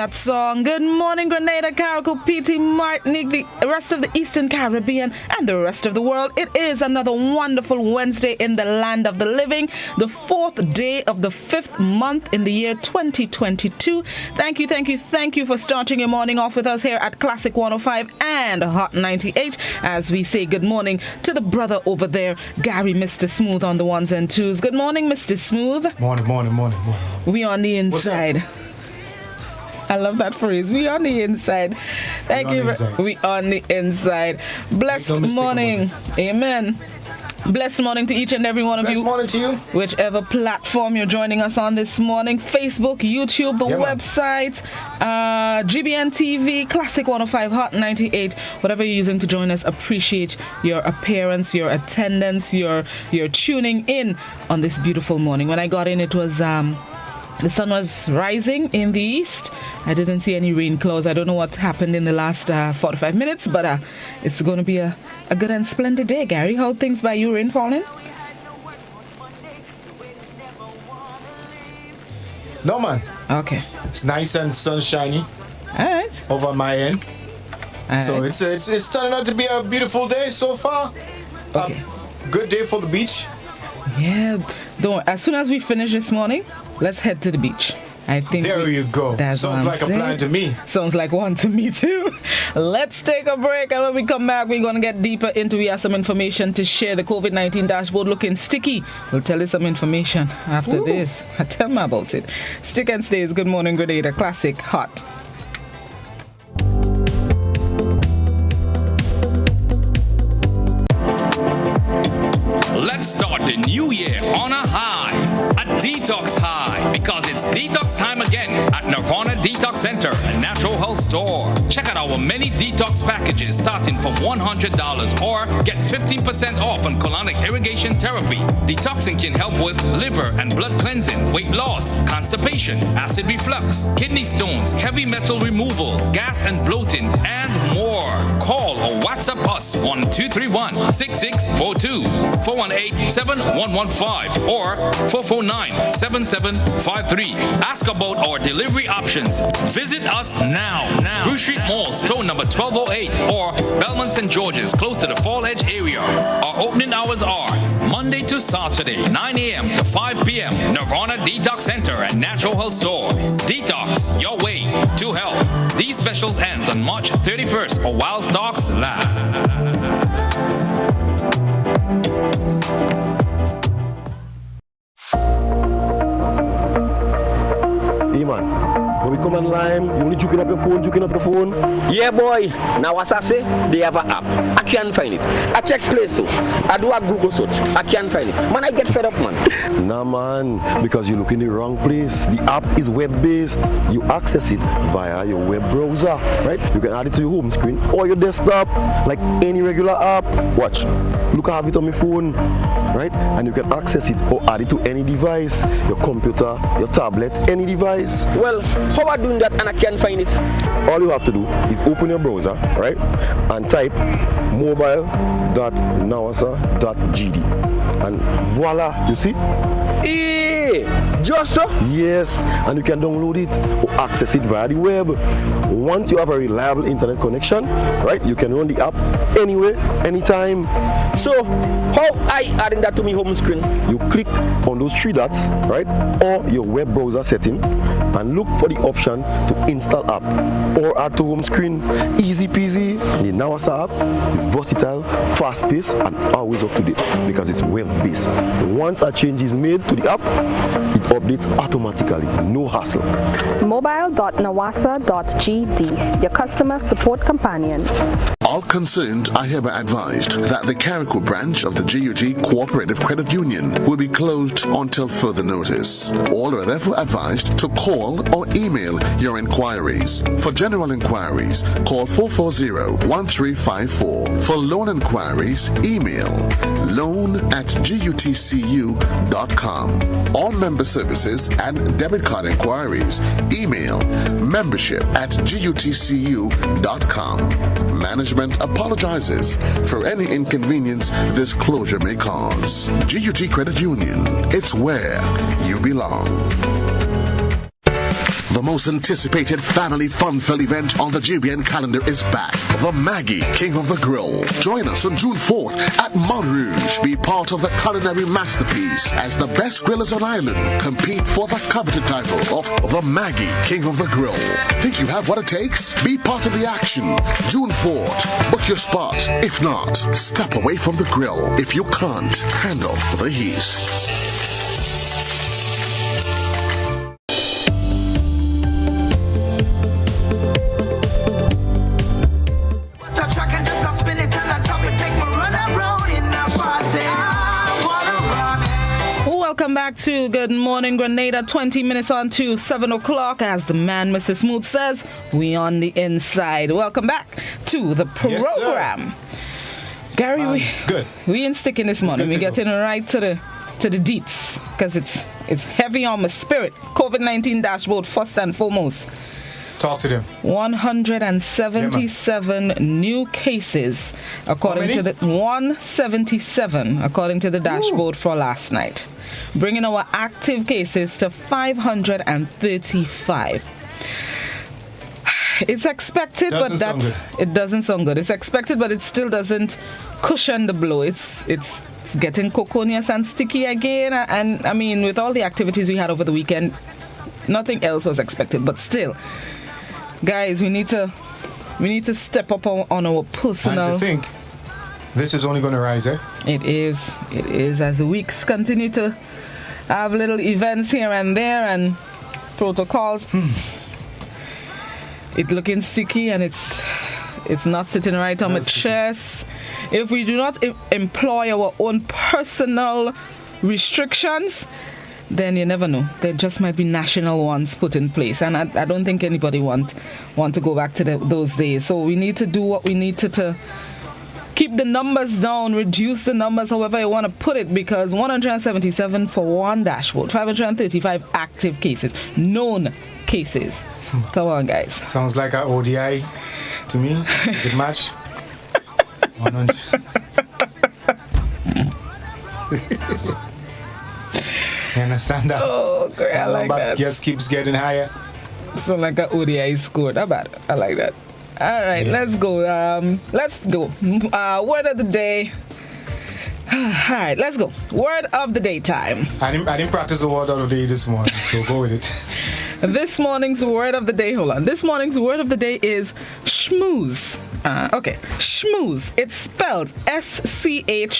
that song. Good morning, Grenada, Carriacou, PT, Martinique, the rest of the Eastern Caribbean, and the rest of the world. It is another wonderful Wednesday in the land of the living, the 4th day of the 5th month in the year 2022. Thank you for starting your morning off with us here at Classic 105 and Hot 98 as we say good morning to the brother over there, Gary, Mr. Smooth on the ones and twos. Good morning, Mr. Smooth. Morning. We on the inside. I love that phrase. We on the inside. Thank you. We on the inside. Blessed morning. Amen. Blessed morning to each and every one of you. Blessed morning to you. Whichever platform you're joining us on this morning. Facebook, YouTube, the website, GBN TV, Classic 105, Hot 98. Whatever you're using to join us, appreciate your appearance, your attendance, your tuning in on this beautiful morning. When I got in, it was... the sun was rising in the east. I didn't see any rain clouds. I don't know what happened in the last 45 minutes, but it's going to be a good and splendid day, Gary. How things by you? Rain falling? No, man. Okay. It's nice and sunshiny. All right. Over my end. So it's turning out to be a beautiful day so far. Okay. Good day for the beach. Yeah. As soon as we finish this morning, let's head to the beach. I think there you go. Sounds like a plan to me. Sounds like one to me too. Let's take a break, and when we come back, we're going to get deeper into. We have some information to share. The COVID-19 dashboard looking sticky. We'll tell you some information after this. Tell me about it. Stick and stays. Good morning, Grenada. Classic Hot. Let's start the new year on a high, a detox high, because it's detox time again at Nirvana Detox Center, a natural health store. Check out our many detox packages starting from $100 or get 15% off on colonic irrigation therapy. Detoxing can help with liver and blood cleansing, weight loss, constipation, acid reflux, kidney stones, heavy metal removal, gas and bloating, and more. Call or WhatsApp us on 231-6642, 418-7115, or 449-7753. Ask about our delivery options. Visit us now. Bruce Street Mall, store number 1208, or Belmont St. George's, close to the Fall Edge area. Our opening hours are Monday to Saturday, 9 a.m. to 5 p.m. Nirvana Detox Center and Natural Health Store. Detox your way to health. These specials ends on March 31st or while stocks last. Hey man, when we come online, you only juking up the phone. Yeah boy, now as I say, they have an app. I can't find it. I check Play Store. I do a Google search. I can't find it. Man, I get fed up, man. Nah man, because you look in the wrong place. The app is web-based. You access it via your web browser, right? You can add it to your home screen or your desktop, like any regular app. Watch, look, I have it on my phone, right? And you can access it or add it to any device, your computer, your tablet, any device. Well, how are doing that and I can't find it? All you have to do is open your browser, right? And type mobile.nawasa.gd. And voila, you see? Just so? Yes, and you can download it or access it via the web. Once you have a reliable internet connection, right, you can run the app anywhere, anytime. So, how I adding that to my home screen? You click on those 3 dots, right, or your web browser setting, and look for the option to install app or add to home screen. Easy peasy. The Nawasa app is versatile, fast-paced, and always up to date because it's web-based. Once a change is made to the app, it updates automatically, no hassle. Mobile.nawasa.gd, your customer support companion. All concerned are hereby advised that the Carriacou branch of the GUT Cooperative Credit Union will be closed until further notice. All are therefore advised to call or email your inquiries. For general inquiries, call 440-1354. For loan inquiries, email loan@gutcu.com. All member services and debit card inquiries, email membership@gutcu.com. Management apologizes for any inconvenience this closure may cause. GUT Credit Union, it's where you belong. The most anticipated family fun-filled event on the GBN calendar is back. The Maggie King of the Grill. Join us on June 4th at Mount Rouge. Be part of the culinary masterpiece as the best grillers on island compete for the coveted title of the Maggie King of the Grill. Think you have what it takes? Be part of the action. June 4th. Book your spot. If not, step away from the grill. If you can't handle the heat. Welcome back to Good Morning Grenada. 20 minutes on to 7 o'clock. As the man, Mr. Smooth, says, we on the inside. Welcome back to the program. Yes, Gary, good. We ain't sticking this morning. We're getting right to the deets because it's heavy on my spirit. COVID-19 dashboard first and foremost. Talk to them. 177 new cases according to the 177 according to the dashboard for last night, bringing our active cases to 535. It's expected, but it doesn't sound good. It's expected, but it still doesn't cushion the blow. It's getting coconious and sticky again. And I mean, with all the activities we had over the weekend, nothing else was expected. But still, guys, we need to step up on our personal. And to think, this is only going to rise, eh? It is. As the weeks continue to have little events here and there and protocols. It's looking sticky and it's not sitting right on my chest. If we do not employ our own personal restrictions, then you never know. There just might be national ones put in place, and I don't think anybody want to go back to those days. So we need to do what we need to keep the numbers down, reduce the numbers, however you want to put it, because 177 for one dashboard, 535 active cases, known cases. Come on, guys. Sounds like an ODI to me. Good match. 100. You understand that? Oh, great. I like that. Just keeps getting higher. So like an ODI score. Not bad. I like that. All right, let's go. Word of the day. All right, let's go. Word of the day time. I didn't practice the word of the day this morning, so go with it. This morning's word of the day, hold on. This morning's word of the day is schmooze. Okay, schmooze. It's spelled S-C-H-M-O-O-Z-E.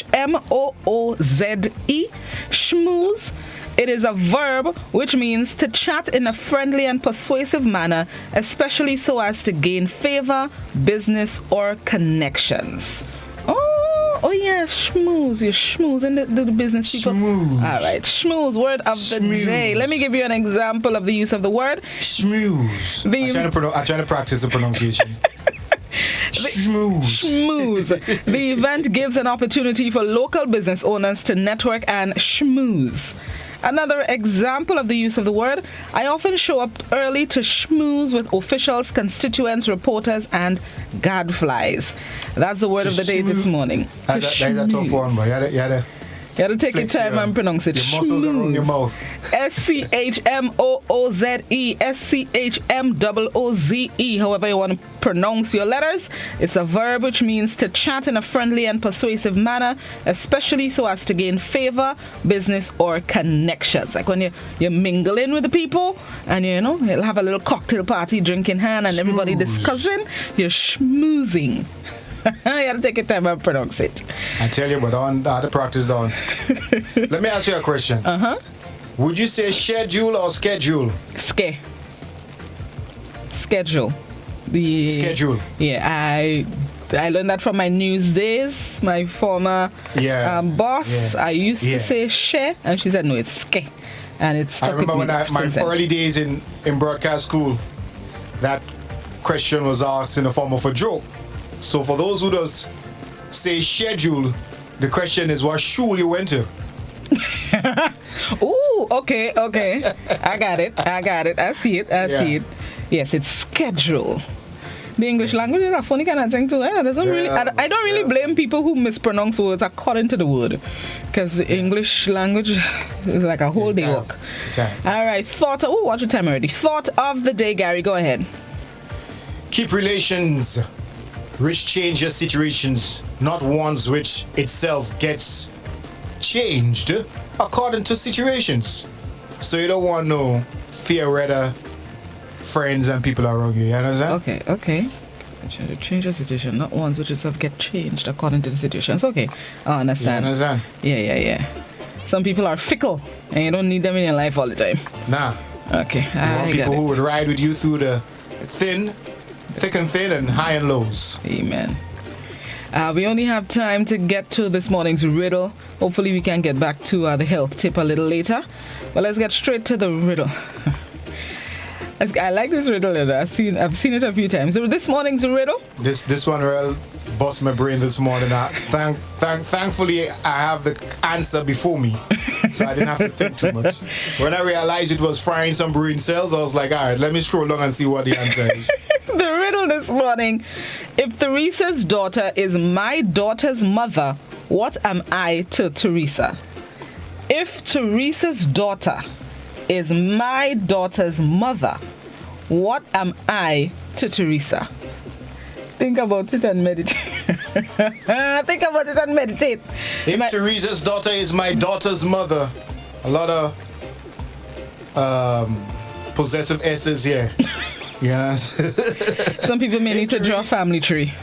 Schmooze. It is a verb which means to chat in a friendly and persuasive manner, especially so as to gain favor, business, or connections. Oh yes, schmooze. You're schmoozing the business people. Schmooze. All right, schmooze, word of the day. Let me give you an example of the use of the word. Schmooze. I'm trying to practice the pronunciation. Schmooze. The event gives an opportunity for local business owners to network and schmooze. Another example of the use of the word, I often show up early to schmooze with officials, constituents, reporters, and gadflies. That's the word of the day this morning. That's a tough one, but you had to take your time and pronounce it. Your muscles around your mouth. S-C-H-M-O-O-Z-E. S-C-H-M-O-O-Z-E. However you want to pronounce your letters. It's a verb which means to chat in a friendly and persuasive manner, especially so as to gain favor, business, or connections. Like when you're mingling with the people and you'll have a little cocktail party, drink in hand, and everybody discussing. You're schmoozing. You have to take your time and pronounce it. I tell you, but I had to practice on. Let me ask you a question. Would you say schedule or schedule? Schedule. Schedule. Yeah, I learned that from my news days. My former boss, I used to say she, and she said, no, it's ske. And it's stuck. I remember when my early days in broadcast school, that question was asked in the form of a joke. So for those who does say schedule, the question is what school you went to. Ooh, okay. I got it. I see it. Yes, it's schedule. The English language is a funny kind of thing too. I don't really blame people who mispronounce words according to the word, because the English language is like a whole day work. All right, watch the time already. Thought of the day, Gary. Go ahead. Keep relations which change your situations, not ones which itself gets changed according to situations. So you don't want no fear-redder friends and people around you understand? Okay. Change your situation, not ones which itself get changed according to the situations. Okay, I understand. You understand? Yeah. Some people are fickle and you don't need them in your life all the time. Nah. Okay, you want people who would ride with you through the thick and thin and high and lows. Amen. We only have time to get to this morning's riddle. Hopefully we can get back to the health tip a little later. But let's get straight to the riddle. I like this riddle. I've seen it a few times. So this morning's riddle. This one really bust my brain this morning. Thankfully, I have the answer before me, so I didn't have to think too much. When I realized it was frying some brain cells, I was like, all right, let me scroll down and see what the answer is. The riddle this morning: if Teresa's daughter is my daughter's mother, what am I to Teresa? If Teresa's daughter is my daughter's mother, what am I to Teresa? Think about it and meditate. Think about it and meditate. If Teresa's daughter is my daughter's mother, a lot of possessive S's here. Yeah. Some people may need to draw a family tree.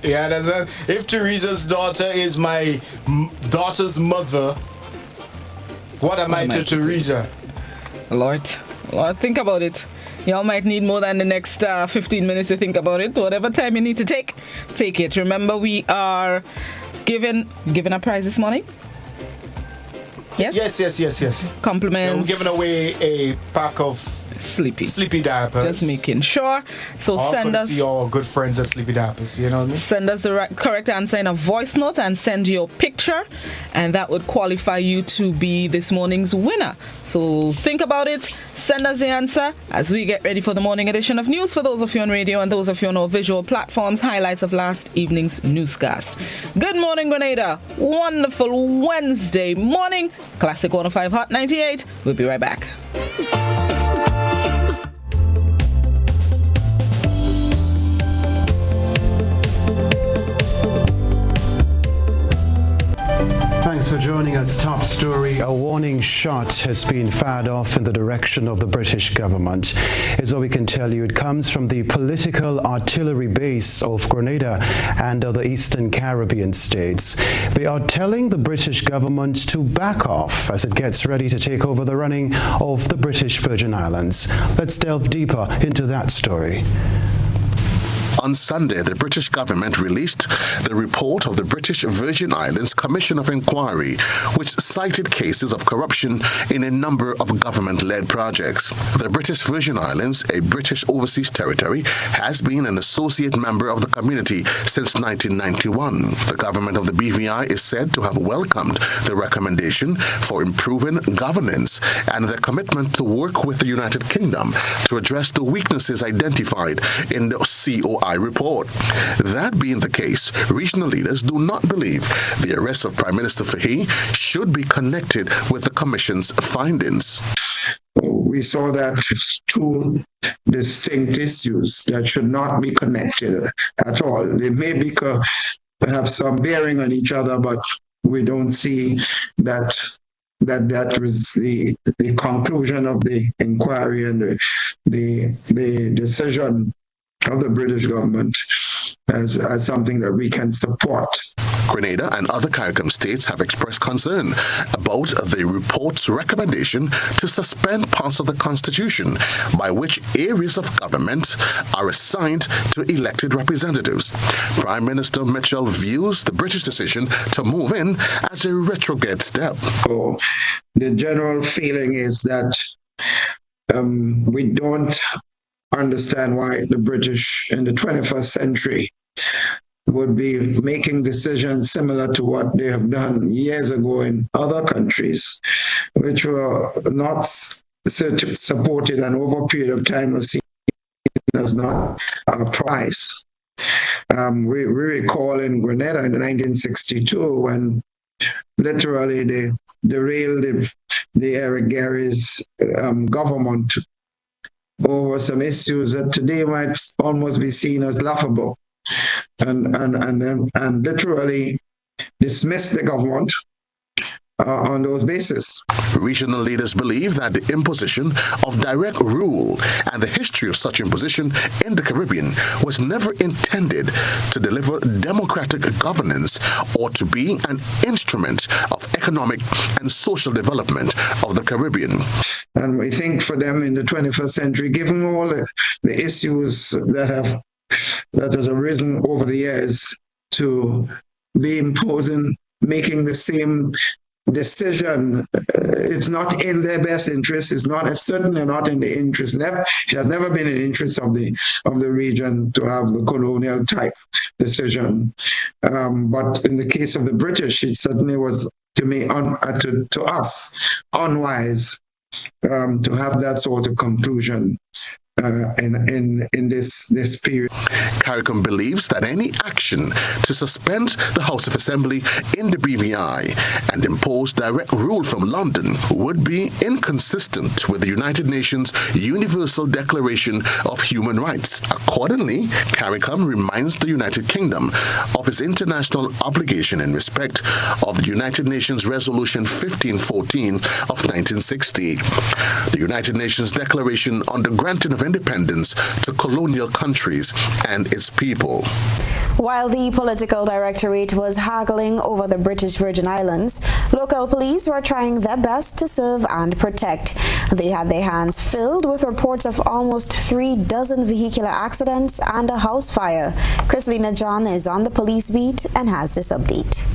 Yeah, that's it. If Teresa's daughter is my daughter's mother, what am I to Teresa? Lord, think about it. Y'all might need more than the next 15 minutes to think about it. Whatever time you need to take it. Remember, we are giving a prize this morning. Yes. Yes. Compliments. Yeah, we're giving away a pack of Sleepy diapers. Just making sure. So send us Send us the correct answer in a voice note and send your picture, and that would qualify you to be this morning's winner. So think about it. Send us the answer as we get ready for the morning edition of news. For those of you on radio and those of you on our visual platforms, highlights of last evening's newscast. Good morning, Grenada. Wonderful Wednesday morning. Classic 105 Hot 98. We'll be right back. Thanks for joining us. Top story. A warning shot has been fired off in the direction of the British government. Is what we can tell you. It comes from the political artillery base of Grenada and other Eastern Caribbean states. They are telling the British government to back off as it gets ready to take over the running of the British Virgin Islands. Let's delve deeper into that story. On Sunday, the British government released the report of the British Virgin Islands Commission of Inquiry, which cited cases of corruption in a number of government-led projects. The British Virgin Islands, a British overseas territory, has been an associate member of the community since 1991. The government of the BVI is said to have welcomed the recommendation for improving governance and their commitment to work with the United Kingdom to address the weaknesses identified in the COI report. That being the case, regional leaders do not believe the arrest of Prime Minister Fahey should be connected with the Commission's findings. We saw that two distinct issues that should not be connected at all. They may have some bearing on each other, but we don't see that was the conclusion of the inquiry and the decision of the British government as something that we can support. Grenada and other CARICOM states have expressed concern about the report's recommendation to suspend parts of the Constitution by which areas of government are assigned to elected representatives. Prime Minister Mitchell views the British decision to move in as a retrograde step. So the general feeling is that we don't understand why the British in the 21st century would be making decisions similar to what they have done years ago in other countries, which were not supported and over a period of time was seen does not price. We recall in Grenada in 1962 when literally they derailed the Eric Gary's government over some issues that today might almost be seen as laughable, and literally dismissed the government on those bases. Regional leaders believe that the imposition of direct rule and the history of such imposition in the Caribbean was never intended to deliver democratic governance or to be an instrument of economic and social development of the Caribbean. And we think for them in the 21st century, given all the issues that has arisen over the years, to be imposing, making the same decision, it's not in their best interest. It's certainly not in the interest. It has never been in the interest of the region to have the colonial type decision. But in the case of the British, it certainly was, to me, to us, unwise to have that sort of conclusion in this period. CARICOM believes that any action to suspend the House of Assembly in the BVI and impose direct rule from London would be inconsistent with the United Nations Universal Declaration of Human Rights. Accordingly, CARICOM reminds the United Kingdom of its international obligation in respect of the United Nations Resolution 1514 of 1960, the United Nations Declaration on the granting of independence to colonial countries and its people. While the political directorate was haggling over the British Virgin Islands, local police were trying their best to serve and protect. They had their hands filled with reports of almost 36 vehicular accidents and a house fire. Chrislina John is on the police beat and has this update.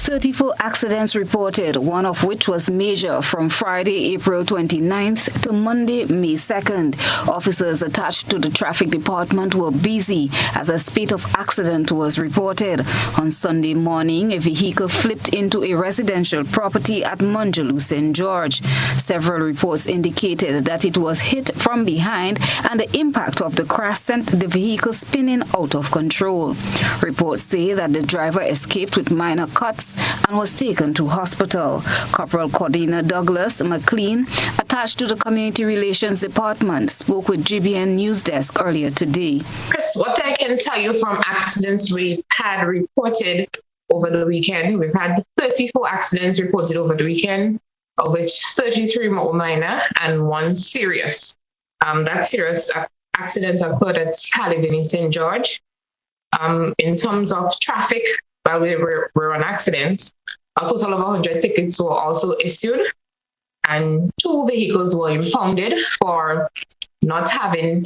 34 accidents reported, one of which was major, from Friday, April 29th to Monday, May 2nd. Officers attached to the traffic department were busy as a spate of accident was reported. On Sunday morning, a vehicle flipped into a residential property at Munjaloo, St. George. Several reports indicated that it was hit from behind and the impact of the crash sent the vehicle spinning out of control. Reports say that the driver escaped with minor cuts and was taken to hospital. Corporal Cordina Douglas McLean, attached to the Community Relations Department, spoke with GBN News Desk earlier today. Chris, what I can tell you from accidents we had reported over the weekend, we've had 34 accidents reported over the weekend, of which 33 were minor and one serious. That serious accident occurred at Scallivin in St. George. In terms of traffic, while we were on accidents, a total of 100 tickets were also issued, and 2 vehicles were impounded for not having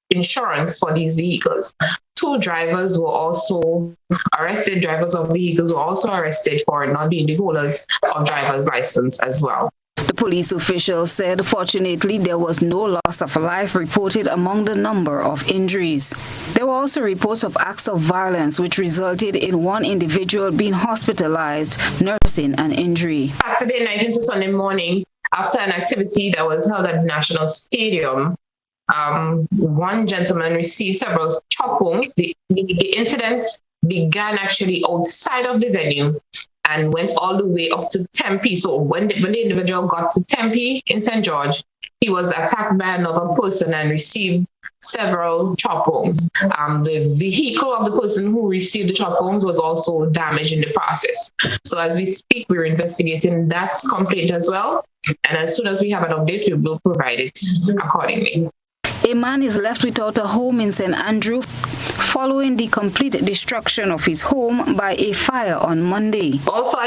insurance for these vehicles. 2 drivers were also arrested. Drivers of vehicles were also arrested for not being the holders of driver's license as well. The police official said fortunately there was no loss of life reported among the number of injuries. There were also reports of acts of violence which resulted in one individual being hospitalized, nursing an injury. Saturday night into Sunday morning, after an activity that was held at the National Stadium, one gentleman received several chop wounds. The incident began actually outside of the venue and went all the way up to Tempe. So when the individual got to Tempe in St. George, he was attacked by another person and received several chop wounds. The vehicle of the person who received the chop wounds was also damaged in the process. So as we speak, we're investigating that complaint as well. And as soon as we have an update, we will provide it accordingly. A man is left without a home in St. Andrew following the complete destruction of his home by a fire on Monday. Also,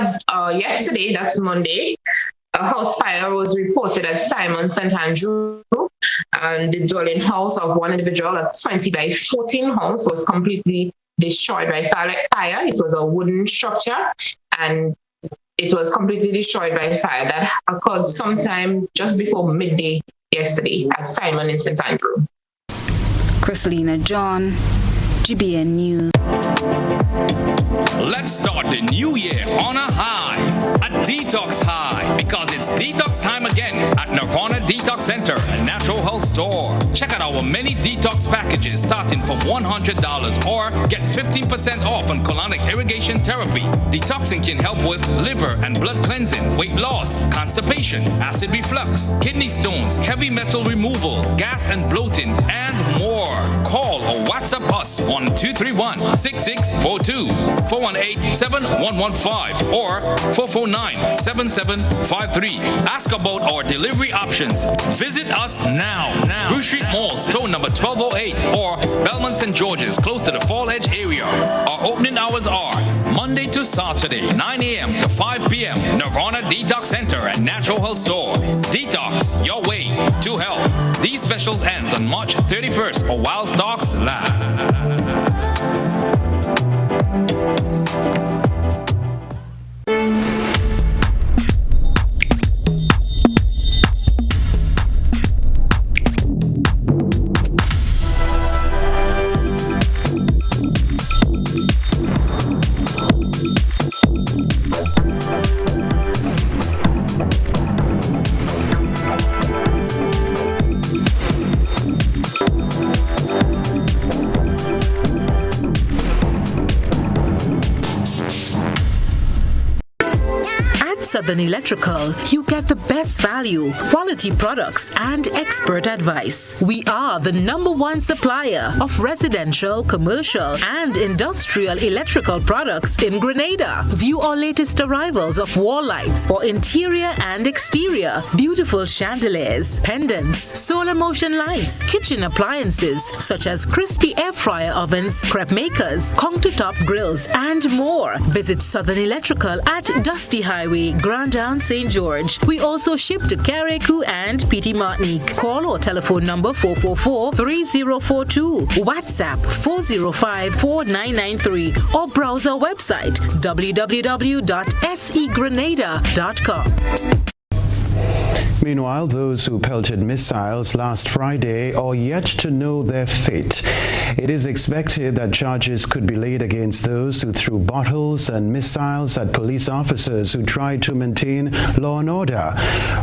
yesterday, that's Monday, a house fire was reported at Simon St. Andrew, and the dwelling house of one individual at 20 by 14 house was completely destroyed by fire. It was a wooden structure, and it was completely destroyed by fire. That occurred sometime just before midday yesterday at Simon in St. Andrew. Chrislina John, GBN News. Let's start the new year on a high, a detox high, because it's detox time again at Nirvana Detox Center, a natural health store. Check out our many detox packages starting from $100 or get 15% off on colonic irrigation therapy. Detoxing can help with liver and blood cleansing, weight loss, constipation, acid reflux, kidney stones, heavy metal removal, gas and bloating, and more. Call or WhatsApp us on 231-6642, 418-7115, or 449-7753. Ask about our delivery options. Visit us now. Bruce Street Mall, store number 1208, or Belmont St. George's, close to the Fall Edge area. Our opening hours are Monday to Saturday, 9 a.m. to 5 p.m. Nirvana Detox Center and Natural Health Store. Detox your way to health. These specials ends on March 31st or while stocks last. Southern Electrical, you get the best value, quality products, and expert advice. We are the #1 supplier of residential, commercial, and industrial electrical products in Grenada. View our latest arrivals of wall lights for interior and exterior, beautiful chandeliers, pendants, solar motion lights, kitchen appliances such as crispy air fryer ovens, crepe makers, countertop grills, and more. Visit Southern Electrical at Dusty Highway, Grenada, St. George. We also ship to Carriacou and Petit Martinique. Call or telephone number 444-3042, WhatsApp 405-4993, or browse our website www.segrenada.com. Meanwhile, those who pelted missiles last Friday are yet to know their fate. It is expected that charges could be laid against those who threw bottles and missiles at police officers who tried to maintain law and order.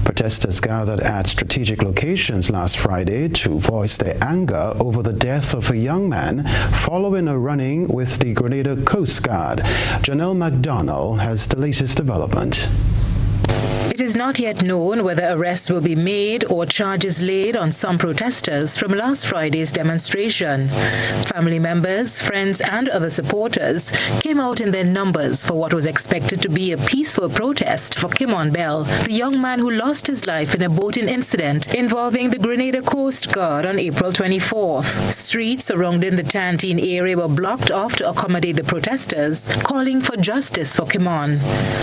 Protesters gathered at strategic locations last Friday to voice their anger over the death of a young man following a run-in with the Grenada Coast Guard. Janelle McDonald has the latest development. It is not yet known whether arrests will be made or charges laid on some protesters from last Friday's demonstration. Family members, friends, and other supporters came out in their numbers for what was expected to be a peaceful protest for Kimon Bell, the young man who lost his life in a boating incident involving the Grenada Coast Guard on April 24th. Streets surrounding the Tantine area were blocked off to accommodate the protesters, calling for justice for Kimon.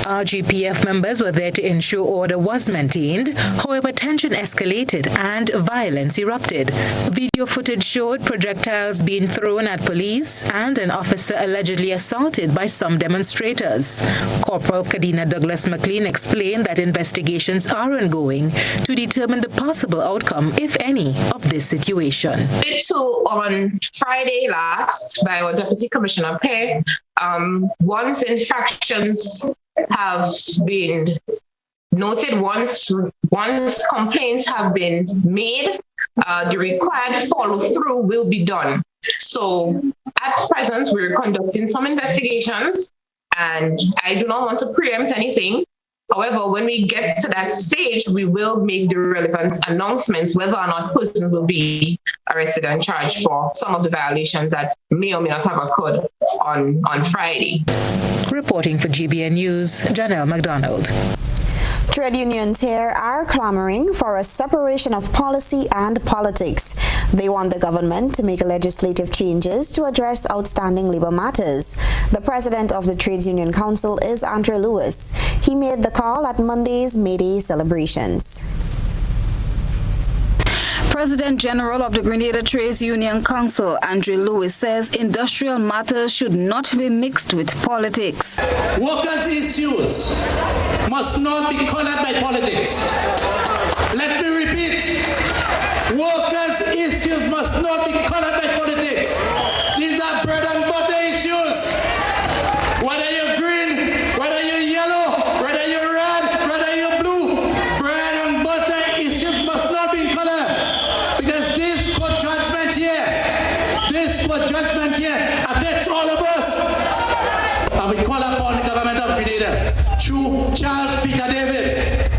RGPF members were there to ensure order was maintained. However, tension escalated and violence erupted. Video footage showed projectiles being thrown at police and an officer allegedly assaulted by some demonstrators. Corporal Kadina Douglas McLean explained that investigations are ongoing to determine the possible outcome, if any, of this situation. On Friday last, by our Deputy Commissioner Pear, once infractions have been noted, once complaints have been made, the required follow-through will be done. So at present, we're conducting some investigations, and I do not want to preempt anything. However, when we get to that stage, we will make the relevant announcements whether or not persons will be arrested and charged for some of the violations that may or may not have occurred on Friday. Reporting for GBN News, Janelle McDonald. Trade unions here are clamoring for a separation of policy and politics. They want the government to make legislative changes to address outstanding labor matters. The president of the Trades Union Council is Andre Lewis. He made the call at Monday's May Day celebrations. President General of the Grenada Trades Union Council, Andre Lewis, says industrial matters should not be mixed with politics. Workers' issues must not be colored by politics. Let me repeat, workers' issues must not be colored by politics. These are bread and butter issues. Whether you're green, whether you're yellow, whether you're red, whether you're blue, bread and butter issues must not be colored. Because this court judgment Charles Peter David,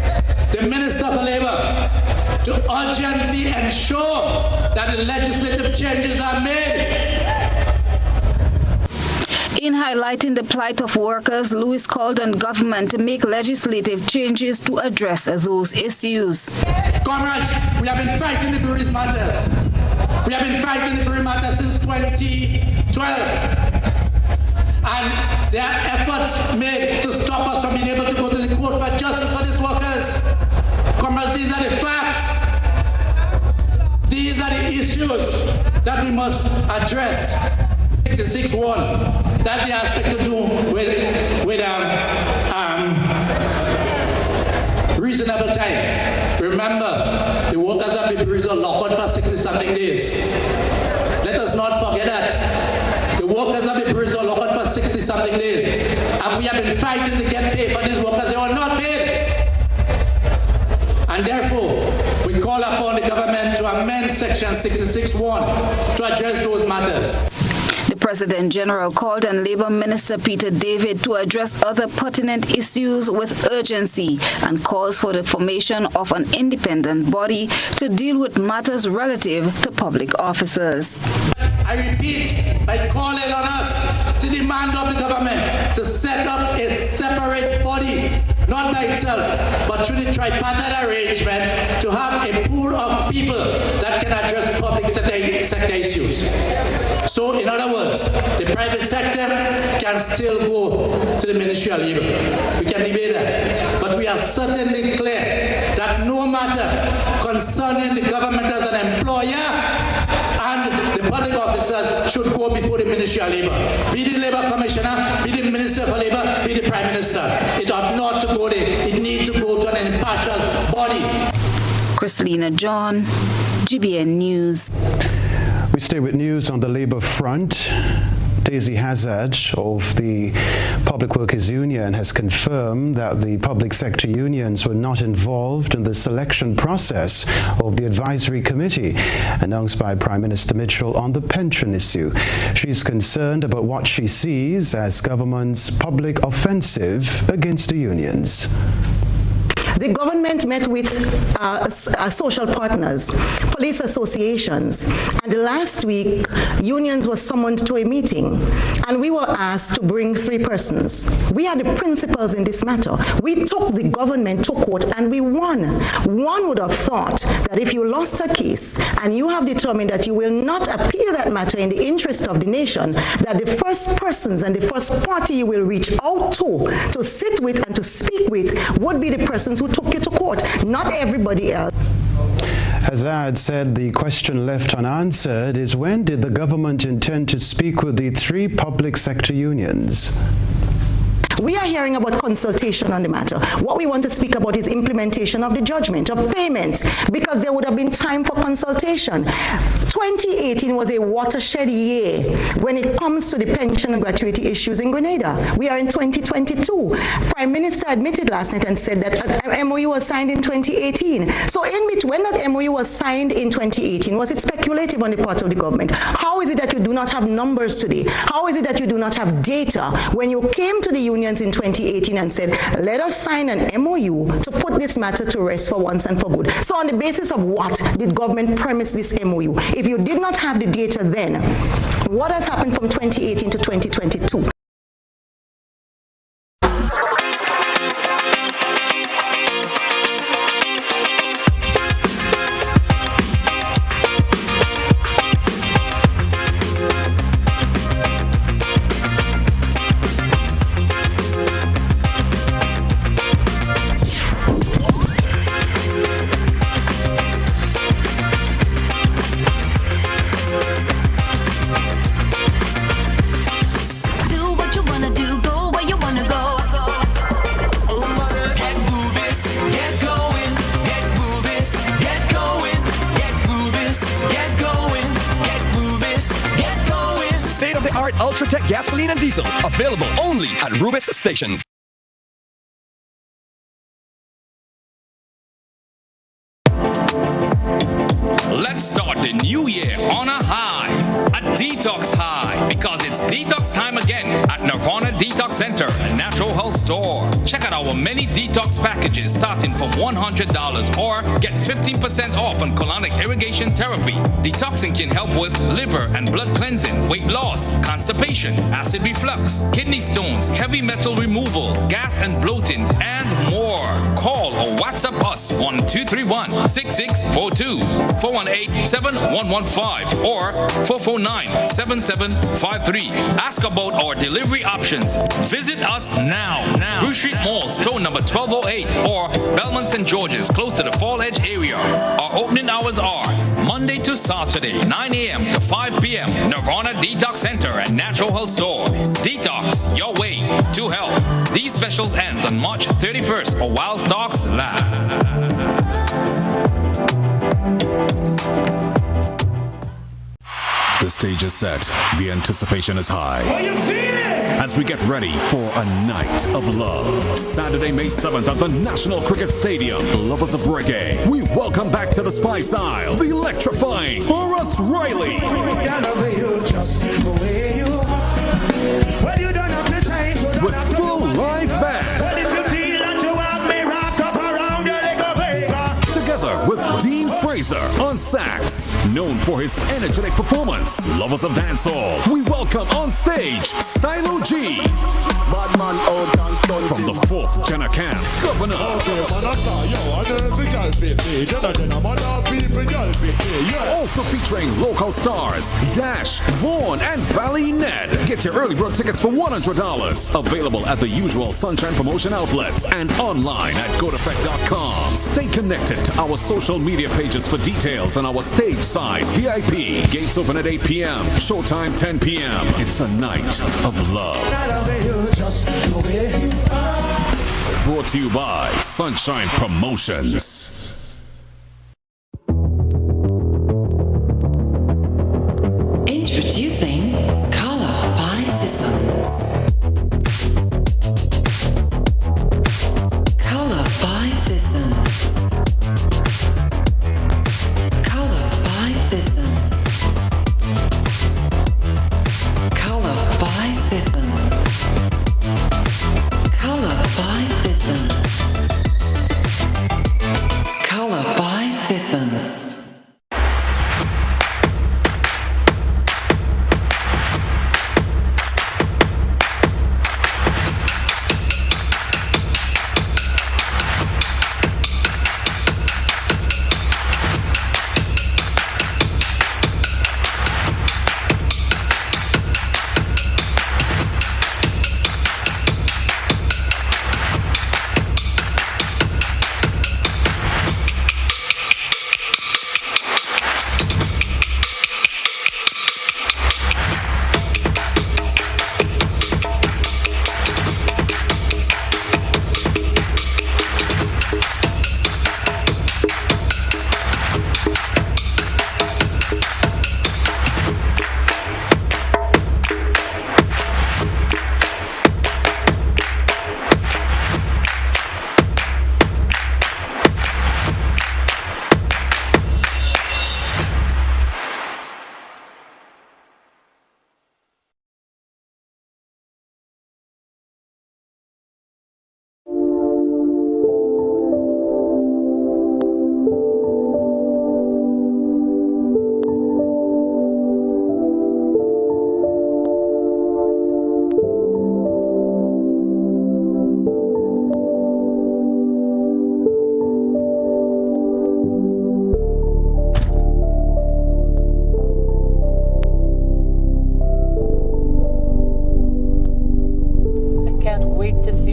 the Minister for Labour, to urgently ensure that the legislative changes are made. In highlighting the plight of workers, Lewis called on government to make legislative changes to address those issues. Comrades, we have been fighting the breweries matters. We have been fighting the brewery matters since 2012. And there are efforts made to stop us from being able to go to the court for justice for these workers. Comrades, these are the facts. These are the issues that we must address. 66-1. That's the aspect to do with reasonable time. Remember, the workers of the breweries are locked out for 60-something days. Let us not forget that. The workers of the breweries are locked out for 60-something days. And we have been fighting to get paid for these workers. They are not paid. And therefore, we call upon the government to amend Section 66(1) to address those matters. The President General called on Labour Minister Peter David to address other pertinent issues with urgency and calls for the formation of an independent body to deal with matters relative to public officers. I repeat, by calling on us to demand of the government to set up a separate body, not by itself, but through the tripartite arrangement to have a pool of people that can address public sector issues. So, in other words, the private sector can still go to the Ministry of Labour. We can debate that. But we are certainly clear that no matter concerning the government as an employer and the public officers should go before the Ministry of Labour. Be the Labour Commissioner, be the Minister for Labour, be the Prime Minister. It ought not to go there. It needs to go to an impartial body. Christelina John, GBN News. We stay with news on the Labour front. Daisy Hazard of the Public Workers Union has confirmed that the public sector unions were not involved in the selection process of the advisory committee announced by Prime Minister Mitchell on the pension issue. She's concerned about what she sees as government's public offensive against the unions. The government met with social partners, police associations, and last week unions were summoned to a meeting and we were asked to bring 3 persons. We are the principals in this matter. We took the government to court and we won. One would have thought that if you lost a case and you have determined that you will not appeal that matter in the interest of the nation, that the first persons and the first party you will reach out to sit with and to speak with would be the persons who took you to court, not everybody else. Hazard said the question left unanswered is when did the government intend to speak with the 3 public sector unions? We are hearing about consultation on the matter. What we want to speak about is implementation of the judgment, of payment, because there would have been time for consultation. 2018 was a watershed year when it comes to the pension and gratuity issues in Grenada. We are in 2022. Prime Minister admitted last night and said that an MOU was signed in 2018. So in between, when that MOU was signed in 2018, was it speculative on the part of the government? How is it that you do not have numbers today? How is it that you do not have data when you came to the unions in 2018 and said, let us sign an MOU to put this matter to rest for once and for good? So on the basis of what did government premise this MOU? If you did not have the data then, what has happened from 2018 to 2022? Ultratech gasoline and diesel, available only at Rubis stations. Let's start the new year on a high. a detox high because it's detox time again at Nirvana Detox Center, a natural health store. Check out our many detox packages starting from $100 or get 15% off on colonic irrigation therapy. Detoxing can help with liver and blood cleansing, weight loss, constipation, acid reflux, kidney stones, heavy metal removal, gas and bloating, and more. Call or WhatsApp us 1-231-6642, 418-7115, or 449-7753. Ask about our delivery options. Visit us now. Bruce Street Mall, store number 1208, or Belmont St. George's, close to the Fall Edge area. Our opening hours are Monday to Saturday, 9 a.m. to 5 p.m. Nirvana Detox Center and Natural Health Store. Detox your way to health. These specials ends on March 31st or while stocks last. The stage is set. The anticipation is high. As we get ready for a night of love. Saturday, May 7th at the National Cricket Stadium. Lovers of reggae, we welcome back to the Spice Isle the electrifying Taurus Riley. With full live band. Together with Dean Fraser on sax. Known for his energetic performance, lovers of dancehall, we welcome on stage Stylo G. From the 4th Jenna Camp, Governor. Also featuring local stars Dash, Vaughn, and Valley Ned. Get your early bird tickets for $100. Available at the usual Sunshine Promotion outlets and online at GoToFect.com. Stay connected to our social media pages for details on our stage side VIP. Gates open at 8 p.m. Showtime 10 p.m. It's a night of love. Brought to you by Sunshine Promotions. Introducing Color by Sissons. Color by Sissons. Color by Sissons. Color by Sissons. Color by Sissons. Color by Sissons.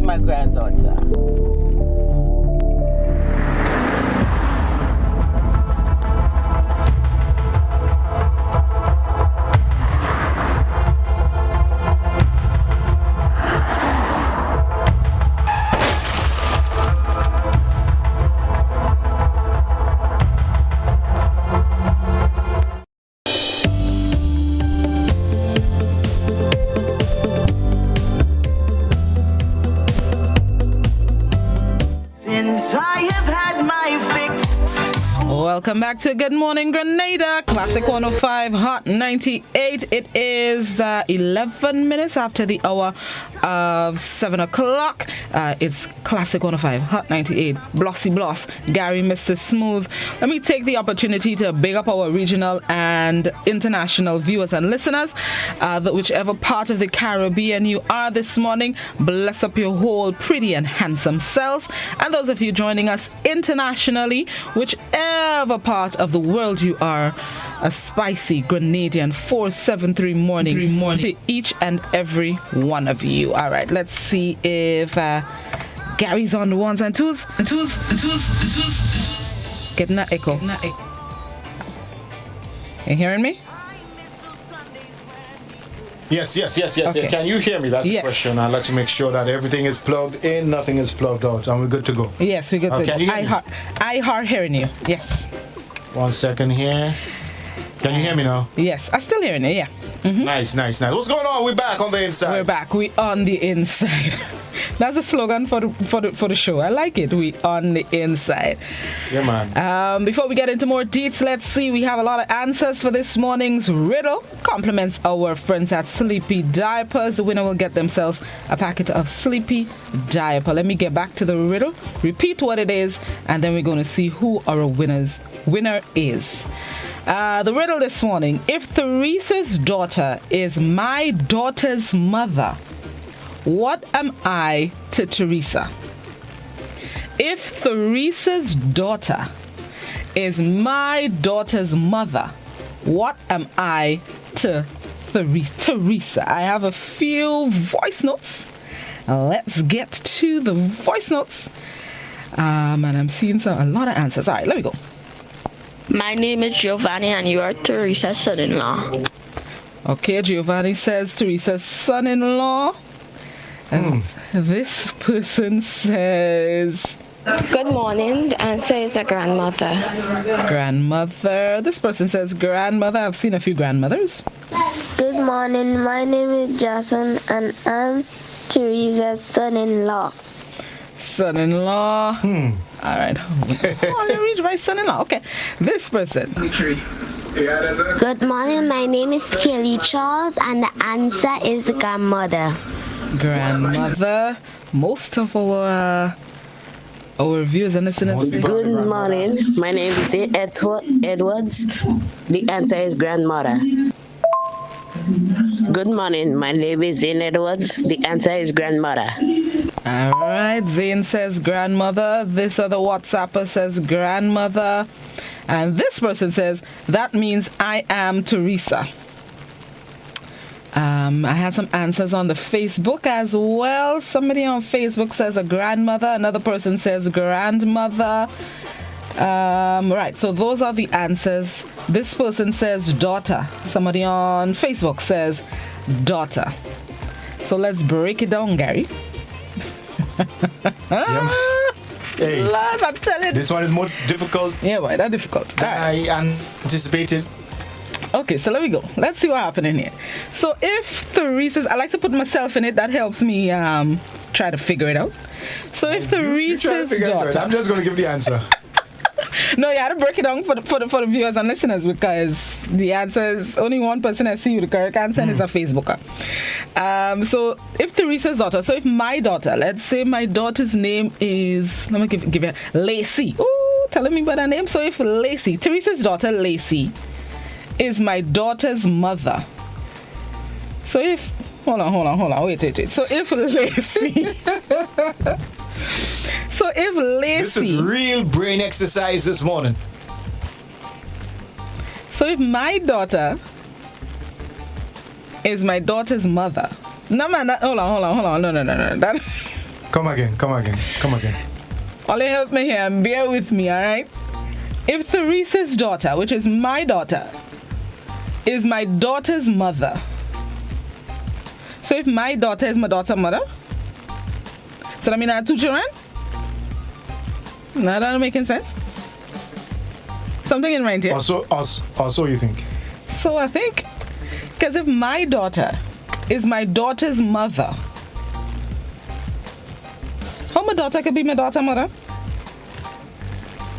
My granddaughter. Welcome back to Good Morning Grenada, Classic 105, Hot 98. It is 11 minutes after the hour of 7 o'clock. It's Classic 105, Hot 98, Blossy Bloss, Gary, Mr. Smooth. Let me take the opportunity to big up our regional and international viewers and listeners, whichever part of the Caribbean you are this morning. Bless up your whole pretty and handsome selves. And those of you joining us internationally, whichever part of the world you are, a spicy Grenadian 473 morning to each and every one of you. All right, let's see if Gary's on the ones and twos. Getting that echo. You hearing me? Yes. Okay. Can you hear me? That's the question. I'd like to make sure that everything is plugged in, nothing is plugged out, and we're good to go. Yes, we're good to go. Can you hear me? I heart hearing you. Yes. 1 second here. Can you hear me now? Yes, I'm still hearing you, yeah. Mm-hmm. Nice. What's going on? We're back on the inside. We're back. We on the inside. That's a slogan for the show. I like it. We on the inside. Yeah, man. Before we get into more deets, let's see. We have a lot of answers for this morning's riddle. Compliments our friends at Sleepy Diapers. The winner will get themselves a packet of Sleepy Diaper. Let me get back to the riddle, repeat what it is, and then we're going to see who our winner is. The riddle this morning: if Theresa's daughter is my daughter's mother, what am I to Teresa? If Theresa's daughter is my daughter's mother, what am I to Teresa? I have a few voice notes. Let's get to the voice notes. And I'm seeing a lot of answers. All right, let me go. My name is Giovanni and you are Teresa's son-in-law. Okay, Giovanni says Teresa's son-in-law. And this person says... Good morning. The answer is a grandmother. Grandmother. This person says grandmother. I've seen a few grandmothers. Good morning. My name is Jason and I'm Teresa's son-in-law. Son-in-law. All right. Oh, you reached my son-in-law. Okay. This person. Good morning. My name is Kelly Charles and the answer is grandmother. Grandmother. Most of our viewers and listeners. Good morning. My name is Edwards. The answer is grandmother. Good morning. My name is Zane Edwards. The answer is grandmother. All right. Zane says grandmother. This other WhatsApper says grandmother. And this person says, that means I am Teresa. I had some answers on the Facebook as well. Somebody on Facebook says a grandmother. Another person says grandmother. Right, so those are the answers. This person says daughter. Somebody on Facebook says daughter. So let's break it down, Gary. Hey, Lord, I'm telling you. this one is more difficult. Yeah, boy, that's difficult. Than I anticipated. Okay, so let me go. Let's see what happened in here. So if Theresa's, I like to put myself in it. That helps me try to figure it out. So if Theresa's daughter, I'm just going to give the answer. No, you had to break it down for the viewers and listeners because the answer is only one person I see with the correct answer and is a Facebooker. So if Theresa's daughter, so if my daughter, let's say my daughter's name is, let me give you Lacey. Ooh, telling me about her name. So if Lacey, Theresa's daughter Lacey, is my daughter's mother. So if, hold on, wait. So if Lacey, This is real brain exercise this morning. So if my daughter is my daughter's mother, no man, hold on, no. That, Come again. Only help me here and bear with me, all right? If Theresa's daughter, which is my daughter, is my daughter's mother. So if my daughter is my daughter's mother, so that means I have 2 children? Now that making sense? Something in mind here. Also you think? So I think, because if my daughter is my daughter's mother, how my daughter could be my daughter's mother?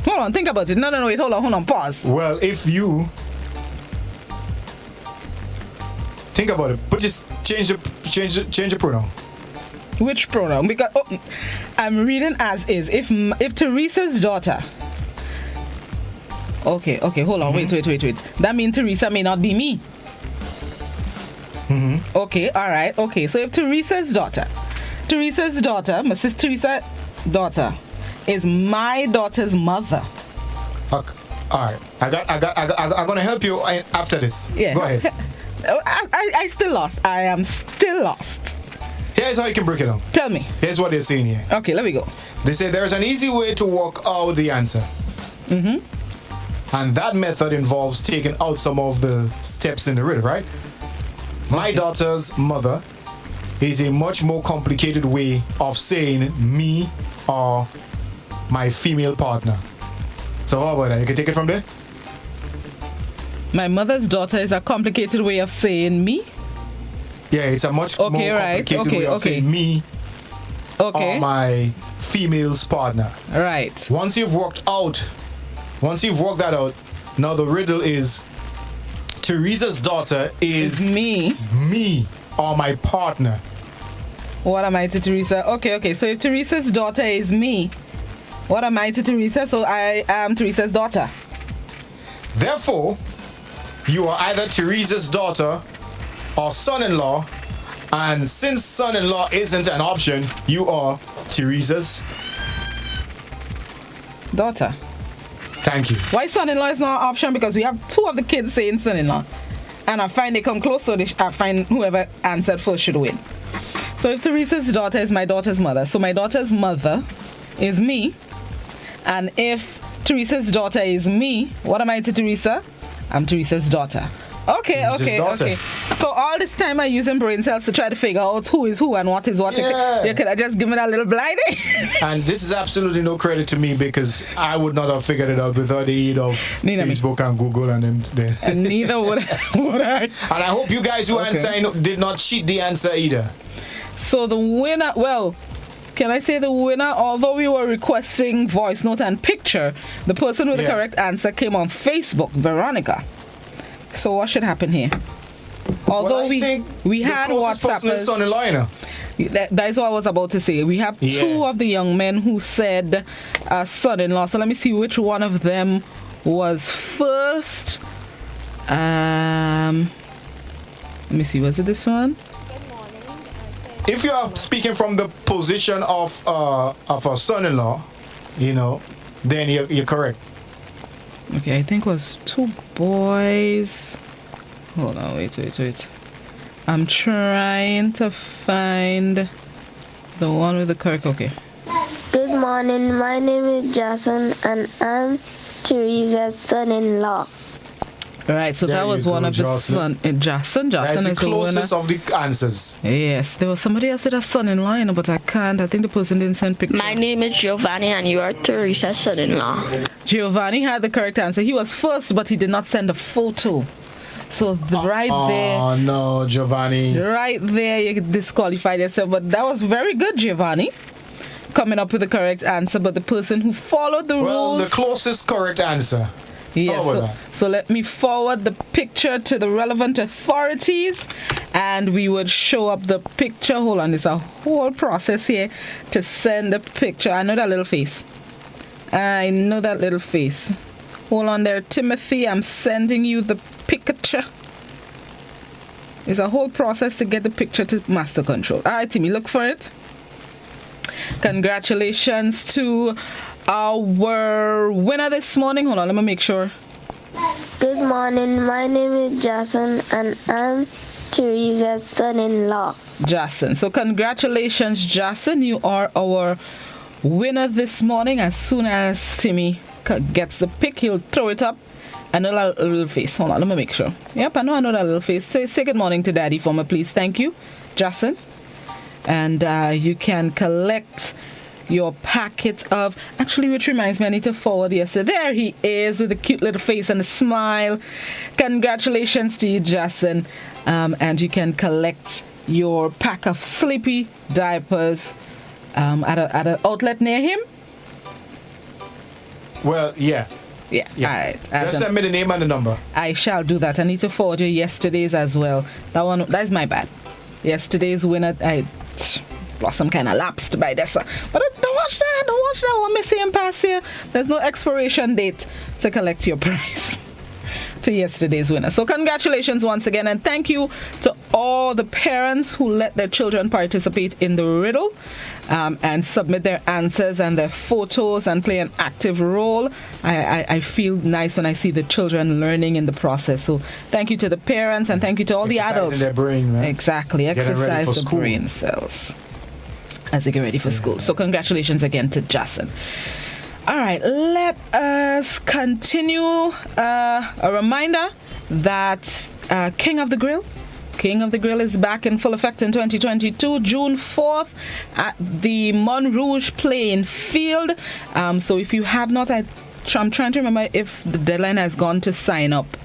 Hold on, think about it. No, wait, hold on, pause. Well, if you think about it, but just change the pronoun. Which pronoun? Because I'm reading as is. If Teresa's daughter. Okay, hold on, wait. That means Teresa may not be me. Okay, all right. Okay, so if Teresa's daughter, my sister Teresa's daughter, is my daughter's mother. Okay. All right, I'm gonna help you after this. Yeah. Go ahead. I still lost. I am still lost. Here's how you can break it down. Tell me. Here's what they're saying here. Okay, let me go. They say there's an easy way to work out the answer. And that method involves taking out some of the steps in the riddle, right? My daughter's mother is a much more complicated way of saying me or my female partner. So how about that? You can take it from there? My mother's daughter is a complicated way of saying me? Yeah, it's a much more complicated way of saying me or my female's partner. Right. Once you've worked that out, now the riddle is Teresa's daughter is me or my partner. What am I to Teresa? Okay. So if Teresa's daughter is me, what am I to Teresa? So I am Teresa's daughter. Therefore, you are either Teresa's daughter or son-in-law, and since son-in-law isn't an option, you are Teresa's daughter. Thank you. Why son-in-law is not an option? Because we have two of the kids saying son-in-law, and I find they come close, so I find whoever answered first should win. So if Teresa's daughter is my daughter's mother, so my daughter's mother is me, and if Teresa's daughter is me, what am I to Teresa? I'm Teresa's daughter. Okay. So all this time I'm using brain cells to try to figure out who is who and what is what. Yeah. You could have just given me that little blinding. And this is absolutely no credit to me because I would not have figured it out without the aid of Facebook and Google and them. And neither would I. And I hope you guys who answered did not cheat the answer either. So the winner, well, can I say the winner? Although we were requesting voice note and picture, the person with the correct answer came on Facebook, Veronica. So what should happen here? Although we had WhatsAppers. That is what I was about to say. We have two of the young men who said son-in-law. So let me see which one of them was first. Let me see. Was it this one? If you are speaking from the position of a son-in-law, then you're correct. Okay, I think it was two boys. Hold on, wait. I'm trying to find the one with the correct. Okay. Good morning. My name is Jason, and I'm Teresa's son-in-law. Right, so that was one of the son. Jason That's the is closest the winner of the answers. Yes, there was somebody else with a son-in-law, but I can't. I think the person didn't send pictures. My name is Giovanni, and you are Teresa's son-in-law. Giovanni had the correct answer. He was first, but he did not send a photo. So right there. Oh no, Giovanni. Right there, you disqualified yourself. But that was very good, Giovanni, coming up with the correct answer. But the person who followed the rules. Well, the closest correct answer. Yes, so let me forward the picture to the relevant authorities and we would show up the picture. Hold on, there's a whole process here to send the picture. I know that little face. Hold on there, Timothy. I'm sending you the picture. There's a whole process to get the picture to master control. All right, Timmy, look for it. Congratulations to our winner this morning. Hold on, let me make sure. Good morning. My name is Jason, and I'm Teresa's son-in-law. Jason. So congratulations, Jason. You are our winner this morning. As soon as Timmy gets the pic, he'll throw it up. I know that little face. Hold on, let me make sure. Yep, I know that little face. Say good morning to Daddy for me, please. Thank you, Jason. And you can collect your packet of, which reminds me, I need to forward yesterday. There he is with a cute little face and a smile. Congratulations to you, Jason. And you can collect your pack of sleepy diapers at an outlet near him. Well, yeah. Yeah. All right. Just send me the name and the number. I shall do that. I need to forward you yesterday's as well. That is my bad. Yesterday's winner, I blossom kind of lapsed by this. But don't watch that. What me saying past here? There's no expiration date to collect your prize. To yesterday's winner. So congratulations once again, and thank you to all the parents who let their children participate in the riddle and submit their answers and their photos and play an active role. I feel nice when I see the children learning in the process. So thank you to the parents and thank you to all the adults. Exercising their brain, man. Exactly. Exercise the brain cells as they get ready for school. So congratulations again to Jason. All right, let us continue. A reminder that King of the Grill is back in full effect in 2022, June 4th at the Montrouge playing field. So if you have not, I'm trying to remember if the deadline has gone to sign up.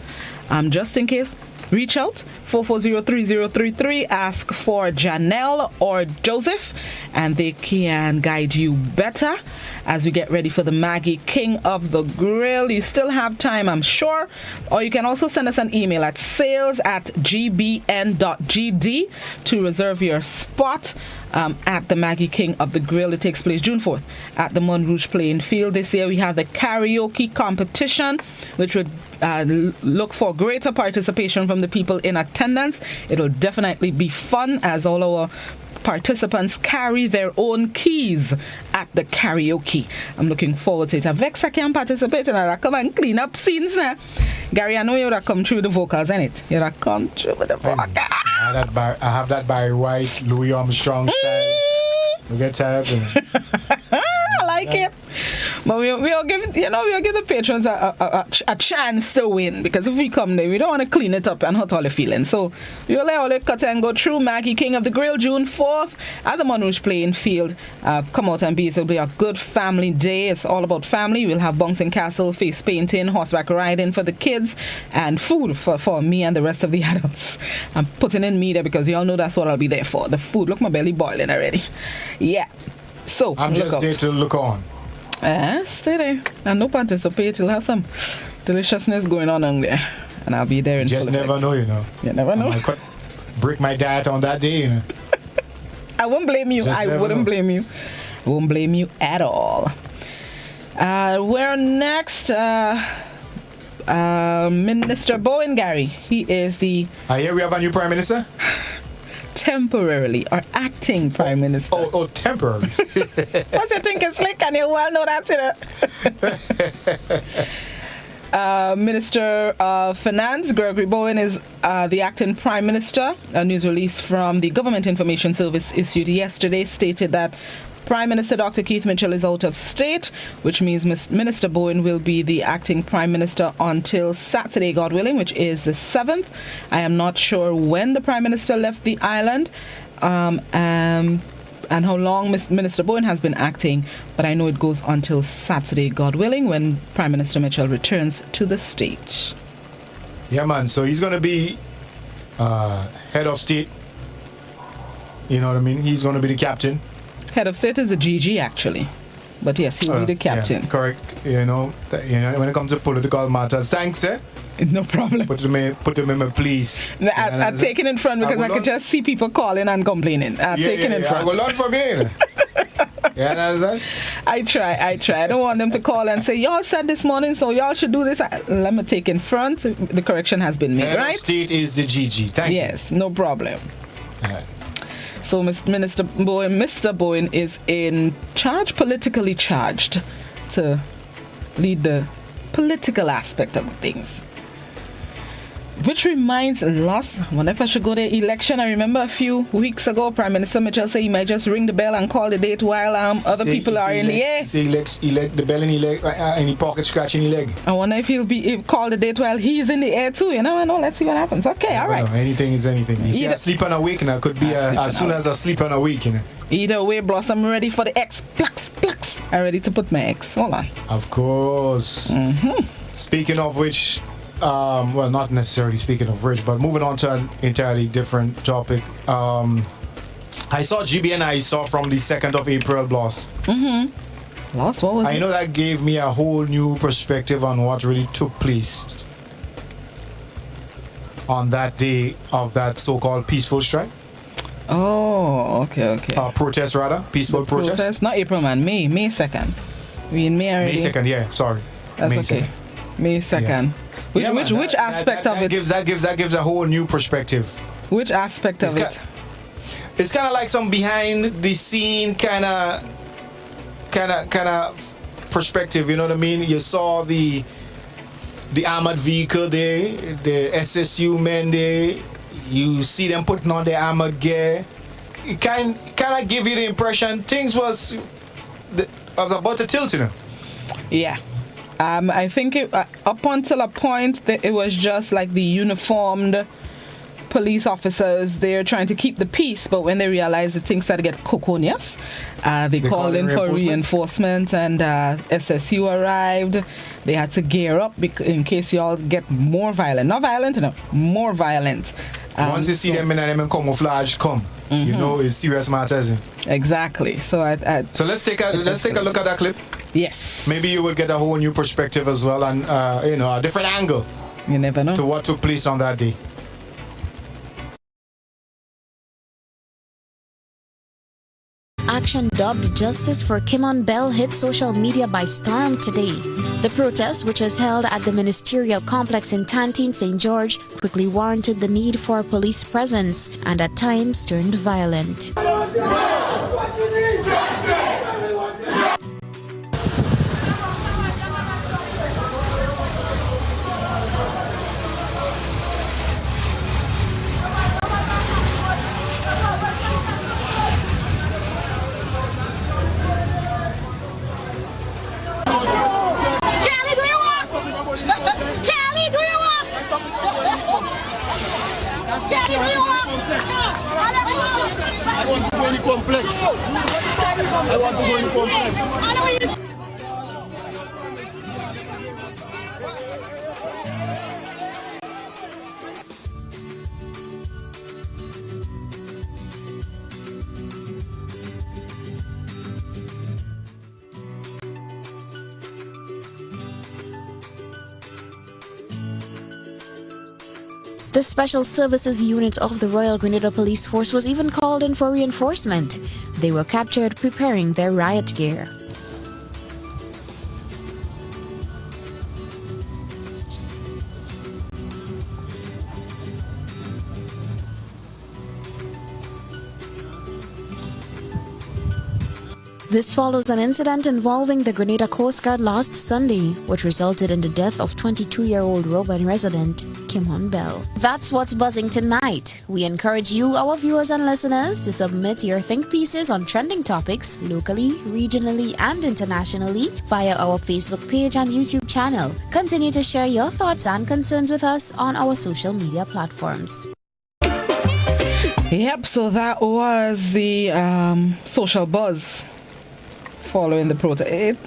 Just in case, reach out, 440-3033, ask for Janelle or Joseph, and they can guide you better as we get ready for the Maggie King of the Grill. You still have time, I'm sure. Or you can also send us an email at sales@gbn.gd to reserve your spot at the Maggie King of the Grill. It takes place June 4th at the Montrouge playing field. This year we have the karaoke competition, which would look for greater participation from the people in attendance. It'll definitely be fun as all our participants carry their own keys at the karaoke. I'm looking forward to it. I vex I can participate and I come and clean up scenes now. Gary, I know you would have come through the vocals, innit? You would have come through with the vocals. I have that Barry White, Louis Armstrong style. We get tired. I like it. But we'll give the patrons a chance to win, because if we come there, we don't want to clean it up and hurt all the feelings. So we'll let all the cut and go through. Maggie King of the Grill, June 4th at the Montrouge playing field. Come out and be. It'll be a good family day. It's all about family. We'll have bouncing castle, face painting, horseback riding for the kids, and food for me and the rest of the adults. I'm putting in me there because y'all know that's what I'll be there for. The food. Look, my belly boiling already. Yeah. So I'm just there to look on. Stay there and no participate. You'll have some deliciousness going on there, and I'll be there in just full never effect. know, you know. You never know. I could break my diet on that day, you know. I won't blame you. I wouldn't blame you. I won't blame you at all. We're next. Minister Bowen, Gary. He is the. I hear we have a new Prime Minister. Temporarily or acting Prime Minister. Oh, temporary. What's you think is slick, and you well know that, Minister of Finance Gregory Bowen is the acting Prime Minister. A news release from the Government Information Service issued yesterday stated that Prime Minister Dr. Keith Mitchell is out of state, which means Minister Bowen will be the acting Prime Minister until Saturday, God willing, which is the 7th. I am not sure when the Prime Minister left the island and how long Minister Bowen has been acting, but I know it goes until Saturday, God willing, when Prime Minister Mitchell returns to the state. Yeah, man. So he's going to be head of state. You know what I mean? He's going to be the captain. Head of state is the GG, actually. But yes, he will be the captain. Yeah, correct. You know, when it comes to political matters, thanks, eh? No problem. Put them in my place. I'm taking in front because I could just see people calling and complaining. I'm taking in front. I will learn from you. Yeah, understand? I try. I don't want them to call and say, y'all said this morning, so y'all should do this. Let me take in front. The correction has been made, Head right? of state is the GG. Thank you. Yes, no problem. So Mr. Bowen is in charge, politically charged, to lead the political aspect of things. Which reminds us, whenever I should go to the election, I remember a few weeks ago, Prime Minister Mitchell said he might just ring the bell and call the date while other people are in the air. He lets the bell in his leg, in his pocket, scratching his leg. I wonder if he'll call the date while he's in the air too. You know, let's see what happens. Okay, all right. Anything is anything. You see, asleep and awake now could be as soon as asleep and awake, you know. Either way, Blossom, ready for the X. Plux. I'm ready to put my X. Hold on. Of course. Mm-hmm. Speaking of which, well, not necessarily speaking of which, but moving on to an entirely different topic. I saw GB and I saw from the 2nd of April, Bloss. Mm-hmm. Lost? What was I it? know that gave me a whole new perspective on what really took place on that day of that so-called peaceful strike. Oh, okay. Protest rather, peaceful protest. Not April, man. May 2nd. We in May already. May 2nd, yeah. Sorry. That's May okay. 2nd. May 2nd. Yeah. Which aspect of it? That gives a whole new perspective. Which aspect of it? It's kind of like some behind the scene kind of perspective. You know what I mean? You saw the armored vehicle there, the SSU men there. You see them putting on their armored gear. It kind of give you the impression things was about to tilt, you know. Yeah. I think up until a point it was just like the uniformed police officers. They're trying to keep the peace, but when they realize that things start to get coconious, they called in for reinforcement, and SSU arrived. They had to gear up in case y'all get more violent. Not violent, no, more violent. Once you see them in camouflage come, you know it's serious matters. Exactly. So so let's take a look at that clip. Yes. Maybe you will get a whole new perspective as well, and a different angle. You never know. To what took place on that day. Action dubbed Justice for Kimon Bell hit social media by storm today. The protest, which was held at the ministerial complex in Tantine, St. George, quickly warranted the need for police presence and at times turned violent. I want to go in the complex. I want to go in the complex. The Special Services Unit of the Royal Grenada Police Force was even called in for reinforcement. They were captured preparing their riot gear. This follows an incident involving the Grenada Coast Guard last Sunday, which resulted in the death of 22-year-old Robin resident Kimon Bell. That's what's buzzing tonight. We encourage you, our viewers and listeners, to submit your think pieces on trending topics locally, regionally, and internationally via our Facebook page and YouTube channel. Continue to share your thoughts and concerns with us on our social media platforms. Yep, so that was the social buzz following the protest.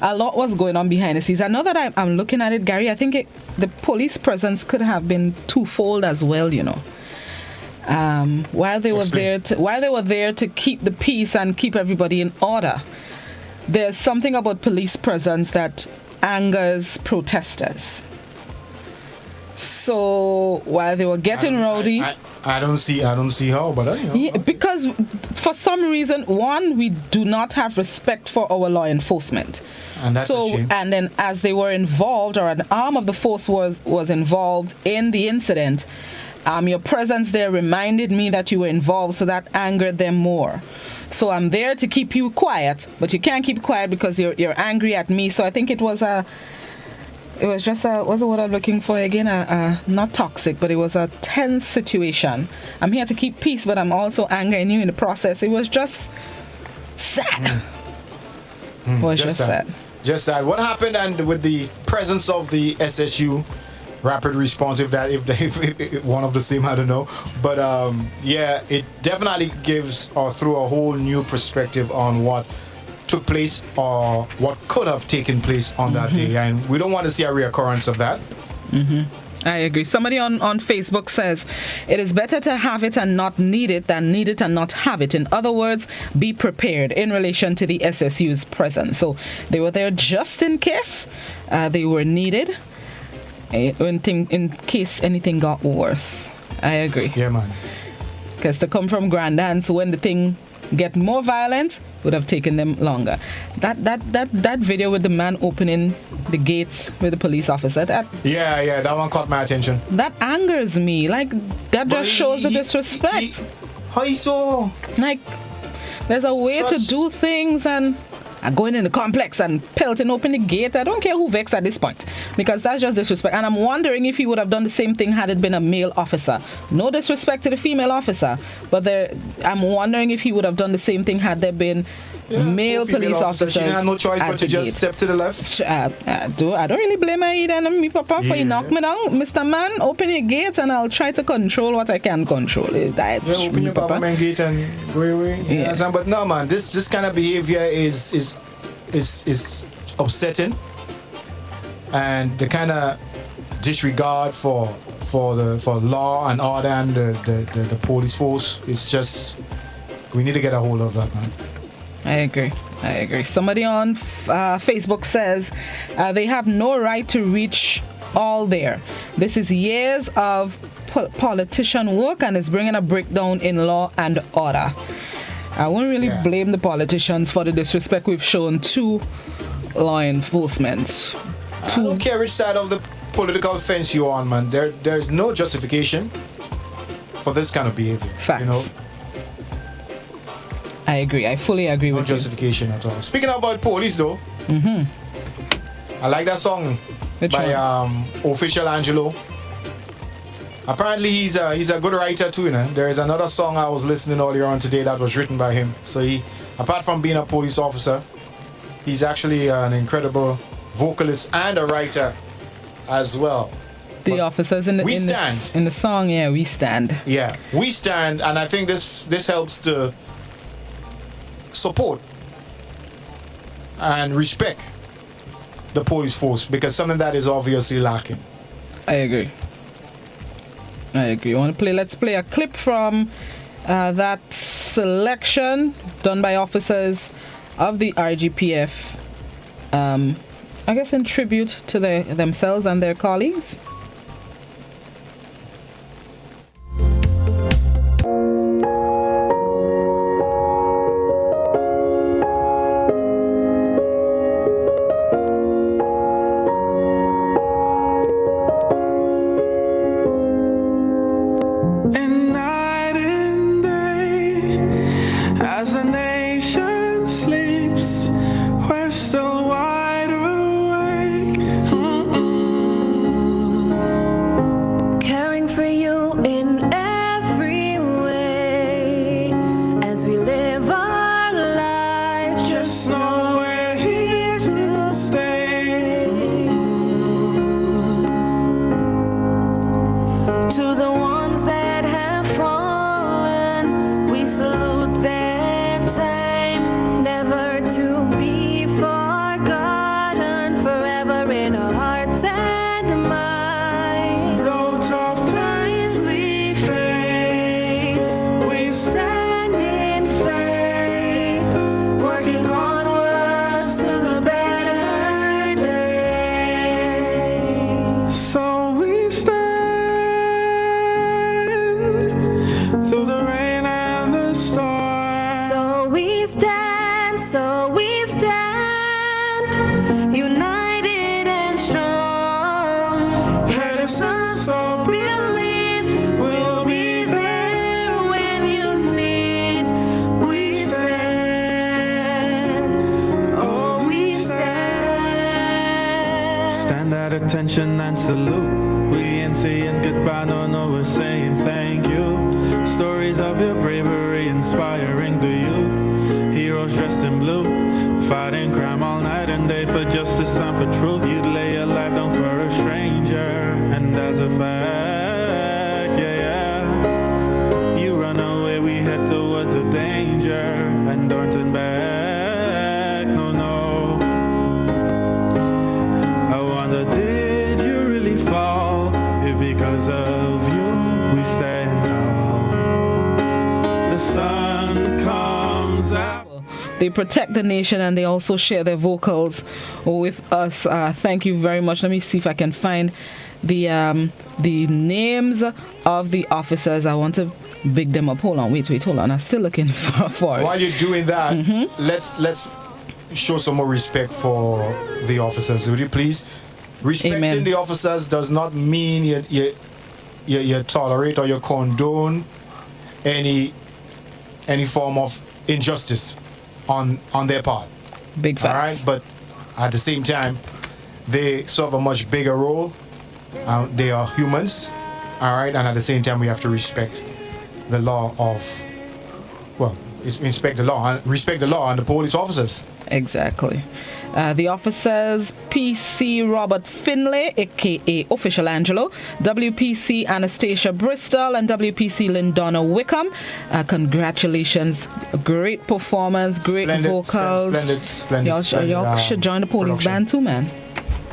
A lot was going on behind the scenes. I know that I'm looking at it, Gary. I think the police presence could have been twofold as well, you know. While they were there to keep the peace and keep everybody in order, there's something about police presence that angers protesters. So while they were getting rowdy, I don't see how, but yeah, because for some reason, one, we do not have respect for our law enforcement. And that's a shame. And then as they were involved, or an arm of the force was involved in the incident, your presence there reminded me that you were involved, so that angered them more. So I'm there to keep you quiet, but you can't keep quiet because you're angry at me. So I think it was just what's the word I'm looking for again? Not toxic, but it was a tense situation. I'm here to keep peace, but I'm also angering you in the process. It was just sad. It was just sad. Just sad. What happened and with the presence of the SSU rapid response, if one of the same, I don't know. But yeah, it definitely gives or threw a whole new perspective on what took place or what could have taken place on that day, and we don't want to see a reoccurrence of that. I agree. Somebody on Facebook says, it is better to have it and not need it than need it and not have it. In other words, be prepared in relation to the SSU's presence. So they were there just in case they were needed, in case anything got worse. I agree. Yeah, man. Because to come from Grenada, so when the thing get more violent, would have taken them longer. That video with the man opening the gates with the police officer, that one caught my attention. That angers me. Like, that just shows the disrespect. How you so? Like, there's a way to do things, and going in the complex and pelting open the gate. I don't care who vexed at this point, because that's just disrespect. And I'm wondering if he would have done the same thing had it been a male officer. No disrespect to the female officer, but I'm wondering if he would have done the same thing had there been male police officers. She had no choice but to just step to the left. I don't really blame her either. And me, Papa, for you knock me down. Mr. Man, open your gate and I'll try to control what I can control. Open your government gate and go away. Yeah. But no, man, this kind of behavior is upsetting, and the kind of disregard for law and order and the police force. It's just, we need to get a hold of that, man. I agree. Somebody on Facebook says they have no right to reach all there. This is years of politician work and is bringing a breakdown in law and order. I wouldn't really blame the politicians for the disrespect we've shown to law enforcement. I don't care which side of the political fence you're on, man. There's no justification for this kind of behavior. Facts. You know? I agree. I fully agree with you. No justification at all. Speaking about police, though, I like that song by Official Angelo. Apparently, he's a good writer too. You know? There is another song I was listening earlier on today that was written by him. So he, apart from being a police officer, he's actually an incredible vocalist and a writer as well. The officers in the song, we stand. Yeah, we stand, and I think this helps to support and respect the police force, because something that is obviously lacking. I agree. Let's play a clip from that selection done by officers of the RGPF, I guess in tribute to themselves and their colleagues. Attention and salute. We ain't saying goodbye, no, we're saying thank you. Stories of your bravery inspiring the youth. Heroes dressed in blue, fighting crime all night and day for justice and for truth. You'd lay your life down for a stranger, and as a fact, you run away, we head towards a danger and don't turn back, no. I wonder, did you really fall? If They protect the nation and they also share their vocals with us. Thank you very much. Let me see if I can find the names of the officers. I want to big them up. Hold on, wait, hold on. I'm still looking for it. While you're doing that, let's show some more respect for the officers. Would you please? Respecting the officers does not mean you tolerate or you condone any form of injustice on their part. Big facts. All right, but at the same time, they serve a much bigger role. They are humans. All right, and at the same time, we have to respect the law respect the law and the police officers. Exactly. The officers, PC Robert Finlay, aka Official Angelo, WPC Anastasia Bristol, and WPC Lindonna Wickham. Congratulations. Great performance, great vocals. Splendid. Y'all should join the police band too, man.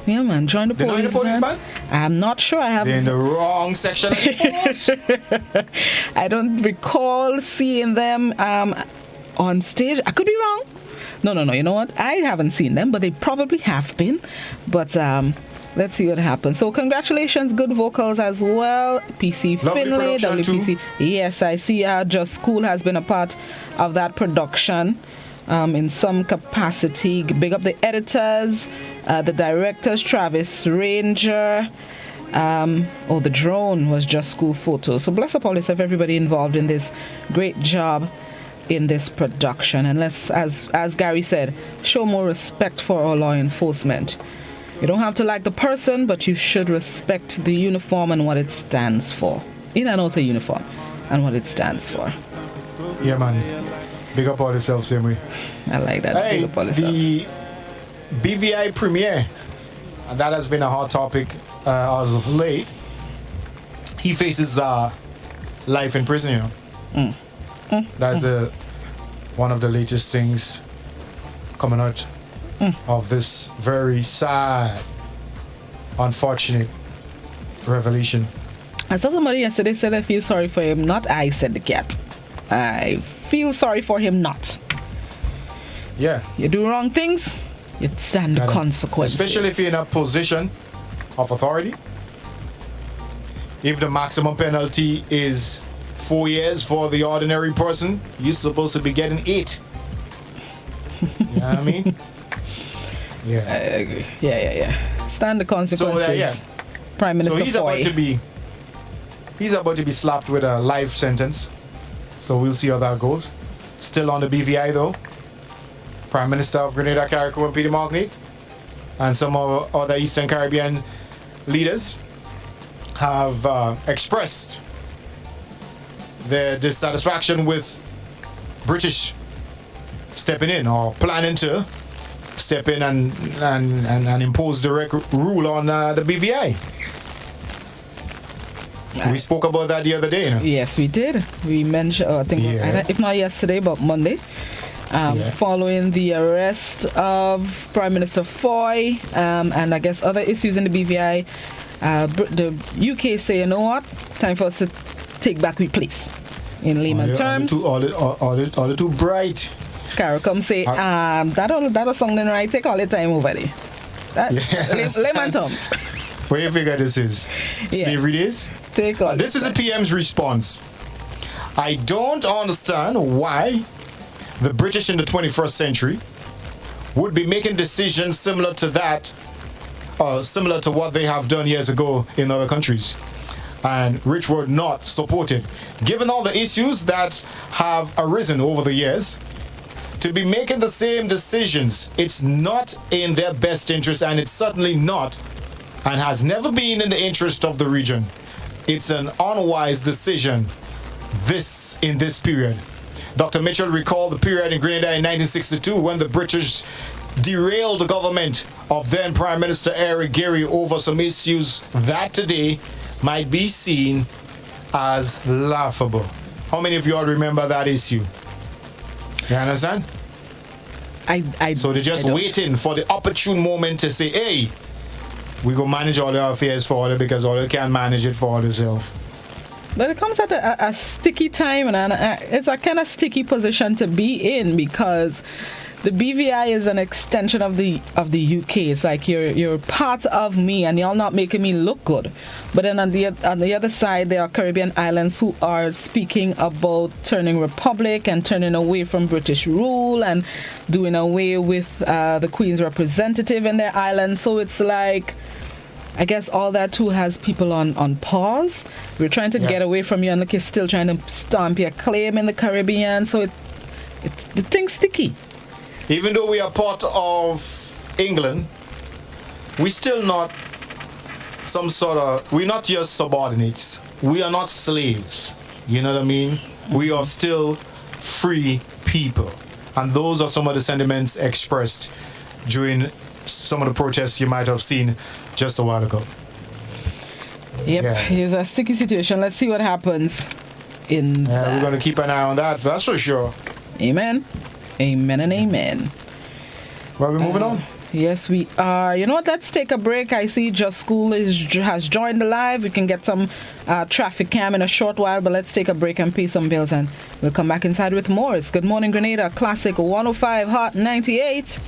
Yeah, man. Join the police band. I'm not sure. I have. They're in the wrong section of the force. I don't recall seeing them on stage. I could be wrong. No. You know what? I haven't seen them, but they probably have been. But let's see what happens. So congratulations, good vocals as well. PC Finlay, WPC. Too. Yes, I see. Just School has been a part of that production. In some capacity. Big up the editors, the directors, Travis Ranger. The drone was Just School photos. So bless up all this of everybody involved in this great job in this production. And let's, as Gary said, show more respect for our law enforcement. You don't have to like the person, but you should respect the uniform and what it stands for. In and out of uniform and what it stands for. Yeah, man. Big up all yourself, same way. I like that. Hey, Big up all yourself. The BVI premiere, and that has been a hot topic as of late. He faces life in prison, you know. That's one of the latest things coming out of this very sad, unfortunate revelation. I saw somebody yesterday say they feel sorry for him. Not I, said the cat. I feel sorry for him not. Yeah. You do wrong things, you stand the consequences. Especially if you're in a position of authority. If the maximum penalty is 4 years for the ordinary person, you're supposed to be getting 8. You know what I mean? Yeah. I agree. Yeah. Stand the consequences. So, yeah. Prime Minister So he's about to be slapped with a life sentence. So we'll see how that goes. Still on the BVI though. Prime Minister of Grenada, Carriacou, and Peter Martinique, and some other Eastern Caribbean leaders have expressed their dissatisfaction with British stepping in or planning to step in and impose direct rule on the BVI. We spoke about that the other day, you know? Yes, we did. We mentioned, I think, if not yesterday, but Monday, following the arrest of Prime Minister Foy and I guess other issues in the BVI. The UK say, you know what? Time for us to take back we place. In layman terms. All the too bright. Carol come say, that was something right. Take all the time over there. Layman terms. What do you figure this is? Slavery days? This is the PM's response. I don't understand why the British in the 21st century would be making decisions similar to that, similar to what they have done years ago in other countries, and which were not supported. Given all the issues that have arisen over the years, to be making the same decisions, it's not in their best interest, and it's certainly not and has never been in the interest of the region. It's an unwise decision in this period. Dr. Mitchell recalled the period in Grenada in 1962 when the British derailed the government of then Prime Minister Eric Gary over some issues that today might be seen as laughable. How many of you all remember that issue? You understand? So they're just waiting for the opportune moment to say, hey, we go manage all the affairs for all because all they can't manage it for all themselves. But it comes at a sticky time, and it's a kind of sticky position to be in because the BVI is an extension of the UK. It's like you're part of me, and y'all not making me look good. But then on the other side, there are Caribbean islands who are speaking about turning republic and turning away from British rule and doing away with the Queen's representative in their island. So it's like, I guess all that too has people on pause. We're trying to get away from you, and look, you're still trying to stamp your claim in the Caribbean. So the thing's sticky. Even though we are part of England, we're still not we're not just subordinates. We are not slaves. You know what I mean? We are still free people. And those are some of the sentiments expressed during some of the protests you might have seen just a while ago. Yep, It's a sticky situation. Let's see what happens in we're going to keep an eye on that, that's for sure. Amen. Amen and amen. Well, we're moving on. Yes, we are. You know what? Let's take a break. I see Just School has joined the live. We can get some traffic cam in a short while, but let's take a break and pay some bills, and we'll come back inside with more. It's Good Morning Grenada, Classic 105 Hot 98.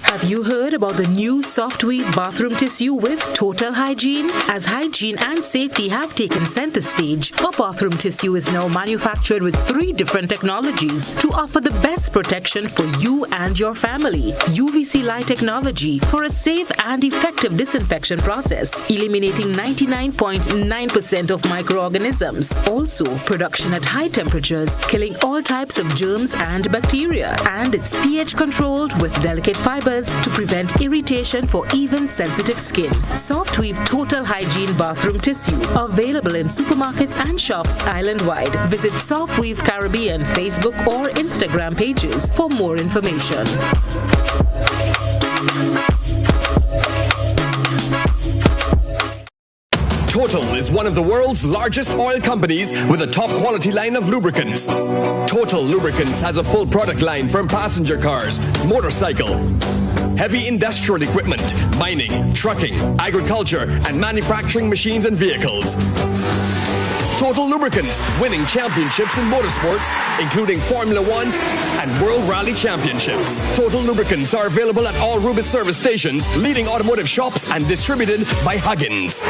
Have you heard about the new Softweave bathroom tissue with total hygiene? As hygiene and safety have taken center stage, our bathroom tissue is now manufactured with 3 different technologies to offer the best protection for you and your family. UVC light technology for a safe and effective disinfection process, eliminating 99.9% of microorganisms. Also, production at high temperatures, killing all types of germs and bacteria. And it's pH controlled with delicate fibers to prevent irritation for even sensitive skin. Softweave Total Hygiene Bathroom Tissue, available in supermarkets and shops island-wide. Visit Softweave Caribbean Facebook or Instagram pages for more information. Total is one of the world's largest oil companies with a top quality line of lubricants. Total Lubricants has a full product line from passenger cars, motorcycle, heavy industrial equipment, mining, trucking, agriculture, and manufacturing machines and vehicles. Total Lubricants, winning championships in motorsports, including Formula One and World Rally Championships. Total Lubricants are available at all Rubis service stations, leading automotive shops, and distributed by Huggins.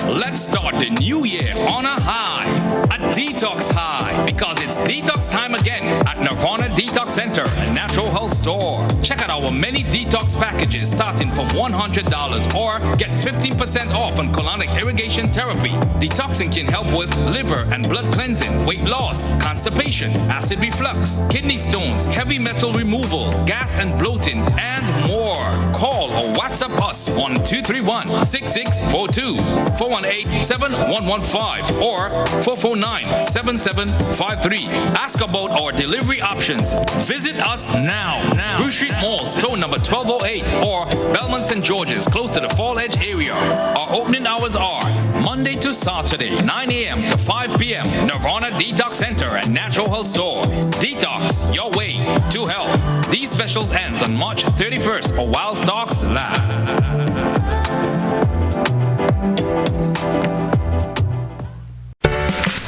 Let's start the new year on a high, a detox high, because it's detox time again at Nirvana Detox Center and Natural Health Store. Check out our many detox packages starting from $100 or get 15% off on colonic irrigation therapy. Detoxing can help with liver and blood cleansing, weight loss, constipation, acid reflux, kidney stones, heavy metal removal, gas and bloating, and more. Call or WhatsApp us on 231-6642, 418-7115, or 449-7753. Ask about our delivery options. Visit us now. Bruce Street Mall, store number 1208, or Belmont St. George's, close to the Fall Edge area. Our opening hours are Monday to Saturday, 9 a.m. to 5 p.m. Nirvana Detox Center and Natural Health Store. Detox your way to health. These specials ends on March 31st or while stocks last.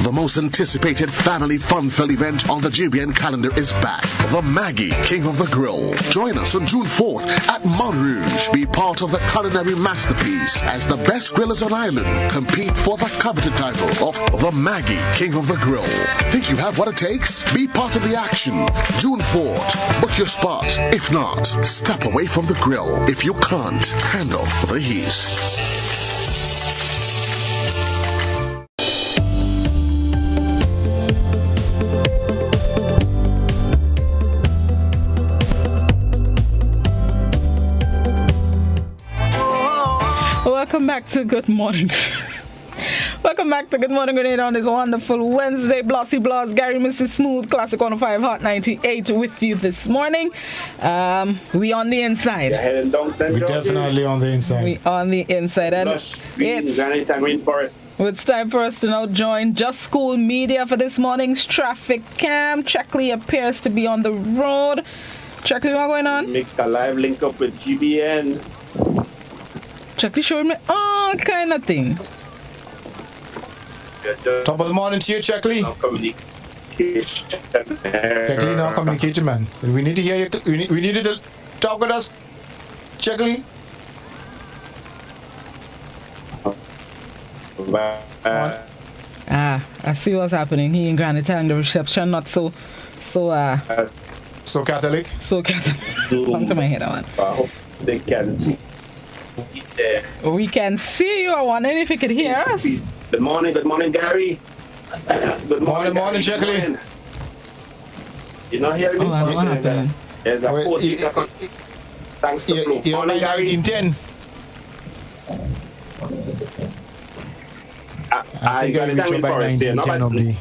The most anticipated family fun-filled event on the GBN calendar is back. The Maggie King of the Grill. Join us on June 4th at Montrouge. Be part of the culinary masterpiece as the best grillers on island compete for the coveted title of the Maggie King of the Grill. Think you have what it takes? Be part of the action. June 4th. Book your spot. If not, step away from the grill. If you can't handle the heat. Welcome back to Good Morning. Welcome back to Good Morning Grenada on this wonderful Wednesday. Blossy Bloss, Gary, Mrs. Smooth, Classic 105 Hot 98 with you this morning. We on the inside. We're definitely on the inside. We on the inside. And it's time for us to now join Just School Media for this morning's traffic cam. Checkley appears to be on the road. Checkley, what's going on? Make a live link up with GBN. Check the showing me all kind of thing. Top of the morning to you, Checkley. Checkley, now communication, man. We need to hear you. We need you to talk with us, Checkley. I see what's happening here in Grenada, and the reception not so Catholic. So Catholic. Come to my head, I hope they can see. We can see you. I wonder if you could hear us. Good morning, Gary. Good morning, Checkley. You not hearing me? Oh, what happened? There's a thanks to Flo. Morning, Gary. 1910. I got it down by 1910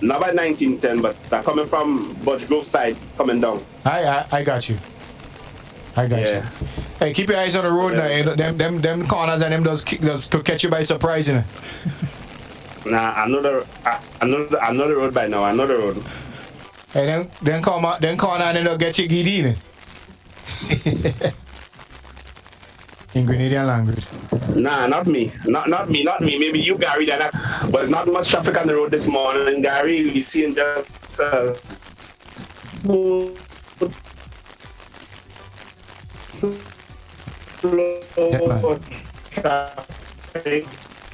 not by 1910, but they're coming from Budge Grove side, coming down. I got you. I got you. Hey, keep your eyes on the road now. Them corners and them does catch you by surprise, you know. Nah, I know the road by now. I know the road. Hey, then corner and then they'll get you giddy, you know. In Grenadian language. Nah, not me. Not me. Maybe you, Gary. But there's not much traffic on the road this morning, Gary. We seeing just smooth flow traffic.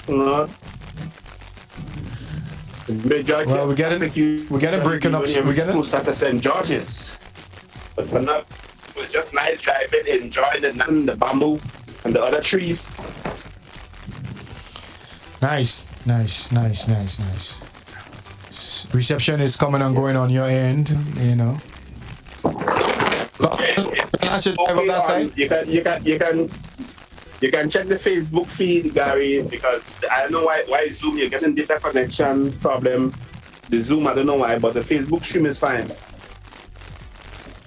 Not. Well, we're getting breaking up. We're getting close to St. George's, but for now, it was just nice driving, enjoying the bamboo and the other trees. Nice. Reception is coming and going on your end, you know. You can check the Facebook feed, Gary, because I don't know why Zoom you're getting data connection problem. The Zoom, I don't know why, but the Facebook stream is fine.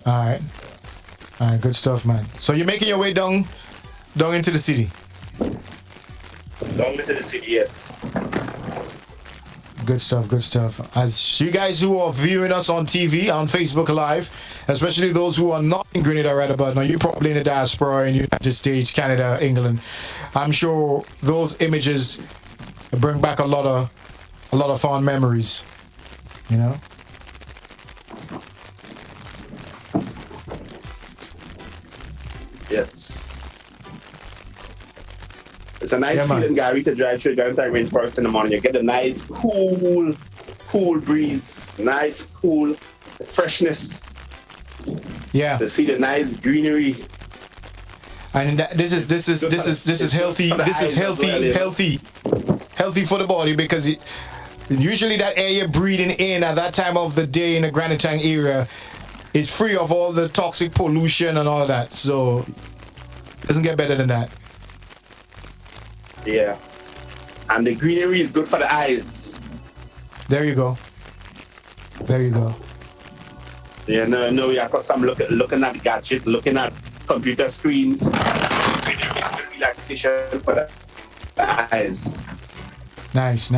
All right, good stuff, man. So you're making your way down into the city. Down into the city, yes. Good stuff. As you guys who are viewing us on TV, on Facebook Live, especially those who are not in Grenada right about now, you're probably in the diaspora in the United States, Canada, England. I'm sure those images bring back a lot of fond memories, you know. Yes. It's a nice feeling, Gary, to drive through Grenada Range Forest in the morning. You get a nice, cool breeze, nice, cool freshness. Yeah. To see the nice greenery. And this is healthy. This is healthy for the body, because usually that air you're breathing in at that time of the day in the Grenada area is free of all the toxic pollution and all that. So it doesn't get better than that. Yeah. And the greenery is good for the eyes. There you go. Yeah, no, yeah, because I'm looking at gadgets, looking at computer screens, relaxation for the eyes. Nice.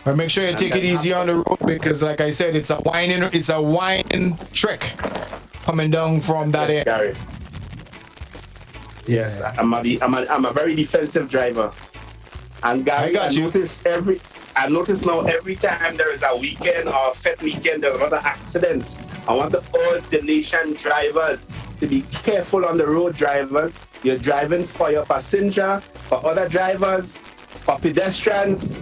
But make sure you take it easy on the road, because, like I said, it's a whining trick coming down from that area. Gary. Yes, I'm a very defensive driver, and Gary, I notice now every time there is a weekend or a fete weekend, there's another accident. I want to urge the nation drivers to be careful on the road. Drivers, you're driving for your passenger, for other drivers, for pedestrians,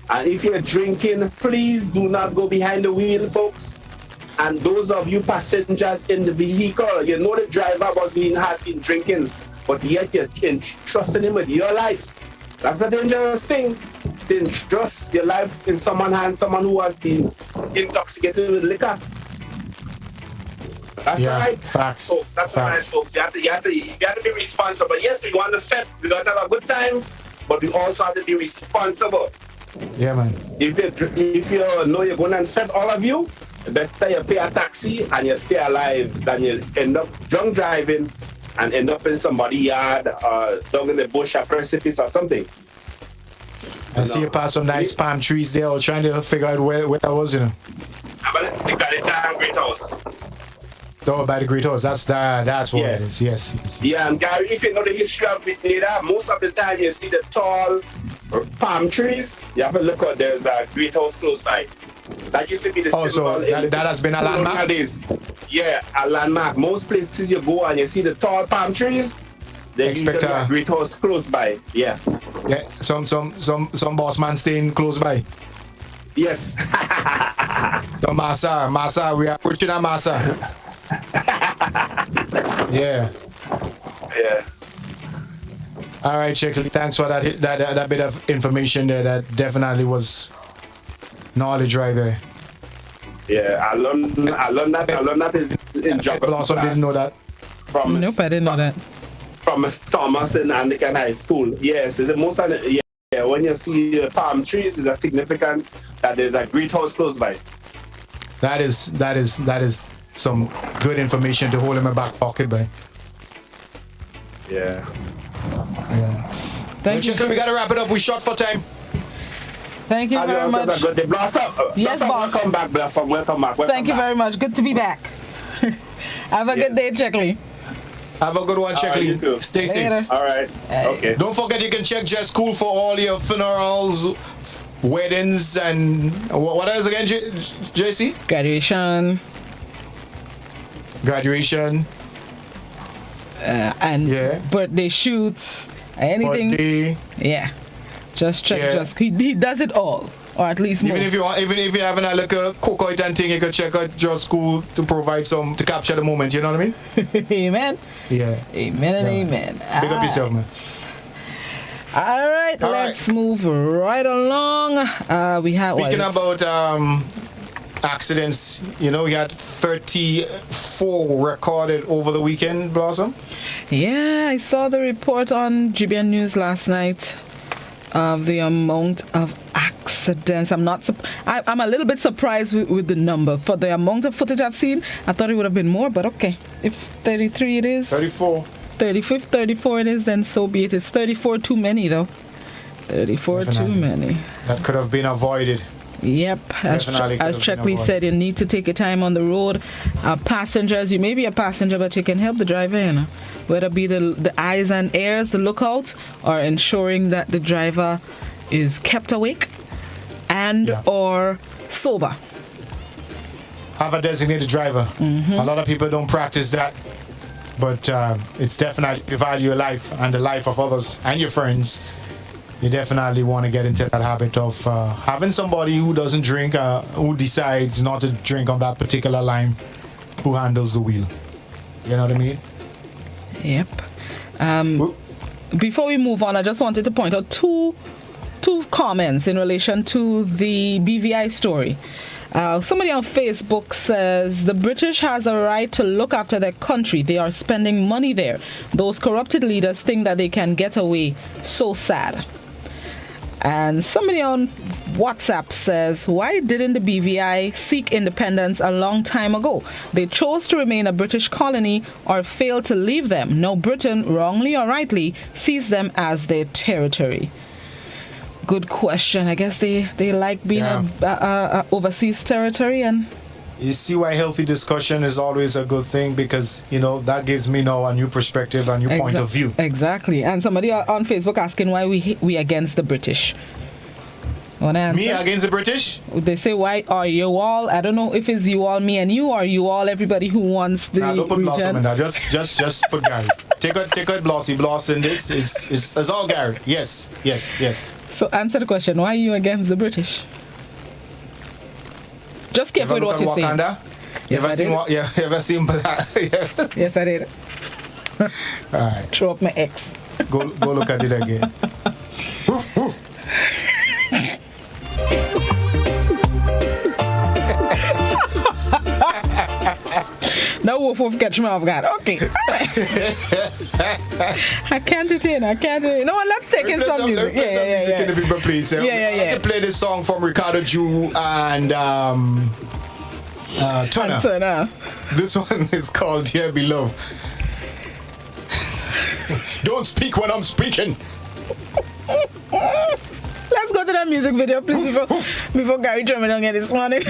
and if you're drinking, please do not go behind the wheel, folks. And those of you passengers in the vehicle, you know the driver has been drinking, but yet you're trusting him with your life. That's a dangerous thing. To trust your life in someone's hands, someone who has been intoxicated with liquor. That's right. Facts. Folks. That's right, folks. You have to be responsible. Yes, we want to fete, we got to have a good time, but we also have to be responsible. Yeah, man. If you know you're going to fete, all of you, better you pay a taxi and you stay alive than you end up drunk driving and end up in somebody's yard or down in the bush or precipice or something. I see you pass some nice palm trees there. I was trying to figure out where I was, you know. But they got it down, great house. Oh, by the Great Horse. That's what it is. Yes. Yeah, and Gary, if you know the history of Grenada, most of the time you see the tall palm trees. You have a look out. There's a Great Horse close by. That used to be the symbol. So that has been a landmark. Yeah, a landmark. Most places you go and you see the tall palm trees. They expect a Great Horse close by. Yeah. Yeah. Some boss man staying close by. Yes. So Massa, we are pushing a Massa. Yeah. All right, Chickley. Thanks for that bit of information there. That definitely was knowledge right there. Yeah, I learned that in geography. Blossom didn't know that. Nope, I didn't know that. From Miss Thomas in Anglican High School. Yes, it's the most. Yeah, when you see palm trees, it's a significant that there's a Great Horse close by. That is some good information to hold in my back pocket, by. Yeah. Thank you. We gotta wrap it up. We short for time. Thank you very much. Yes, boss. Welcome back, Blossom. Welcome back. Thank you very much. Good to be back. Have a good day, Chickley. Have a good one, Chickley. Stay safe. Later. All right. Okay. Don't forget you can check Jet School for all your funerals, weddings, and what else again, JC? Graduation. And birthday shoots, anything. Birthday. Yeah. Just check. Yeah. He does it all, or at least most. Even if you're having a little cookout and thing, you can check out Jet School to provide to capture the moment. You know what I mean? Amen. Yeah. Amen and amen. Big up yourself, man. All right, let's move right along. We have speaking about accidents. You know, we had 34 recorded over the weekend, Blossom. Yeah, I saw the report on GBN News last night of the amount of accidents. I'm a little bit surprised with the number. For the amount of footage I've seen, I thought it would have been more, but okay. If 33 it is. 34. 34 it is, then so be it. It's 34 too many, though. 34 Definitely. too many. That could have been avoided. Yep, as Chickley said, you need to take your time on the road. Passengers, you may be a passenger, but you can help the driver, you know. Whether it be the eyes and ears, the lookout, or ensuring that the driver is kept awake and or sober. Have a designated driver. Mm-hmm. A lot of people don't practice that, but it's definitely, you value your life and the life of others and your friends. You definitely want to get into that habit of having somebody who doesn't drink, who decides not to drink on that particular line, who handles the wheel. You know what I mean? Yep. Before we move on, I just wanted to point out two comments in relation to the BVI story. Somebody on Facebook says the British has a right to look after their country. They are spending money there. Those corrupted leaders think that they can get away. So sad. And somebody on WhatsApp says, why didn't the BVI seek independence a long time ago? They chose to remain a British colony or failed to leave them. Now Britain, wrongly or rightly, sees them as their territory. Good question. I guess they like being a overseas territory. And you see why healthy discussion is always a good thing, because, you know, that gives me now a new perspective, a new point of view. Exactly. And somebody on Facebook asking why we against the British. Me against the British? They say, why are you all? I don't know if it's you all, me and you, or you all, everybody who wants the don't put region. Blossom in that. Just put Gary. Take out Blossy. Bloss in this. It's all Gary. Yes. So answer the question. Why are you against the British? Just careful with what you say. You ever seen Black? Yes, I did. All right. Throw up my ex. Go look at it again. Woof, woof. No woof catch me off guard. Okay. I can't entertain. No, let's take in some music. Music in the people, please. Yeah. I'd like to play this song from Ricardo Jew and Turner. This one is called Dear Beloved. Don't speak when I'm speaking. Let's go to that music video, please, before Gary Drummond on here this morning.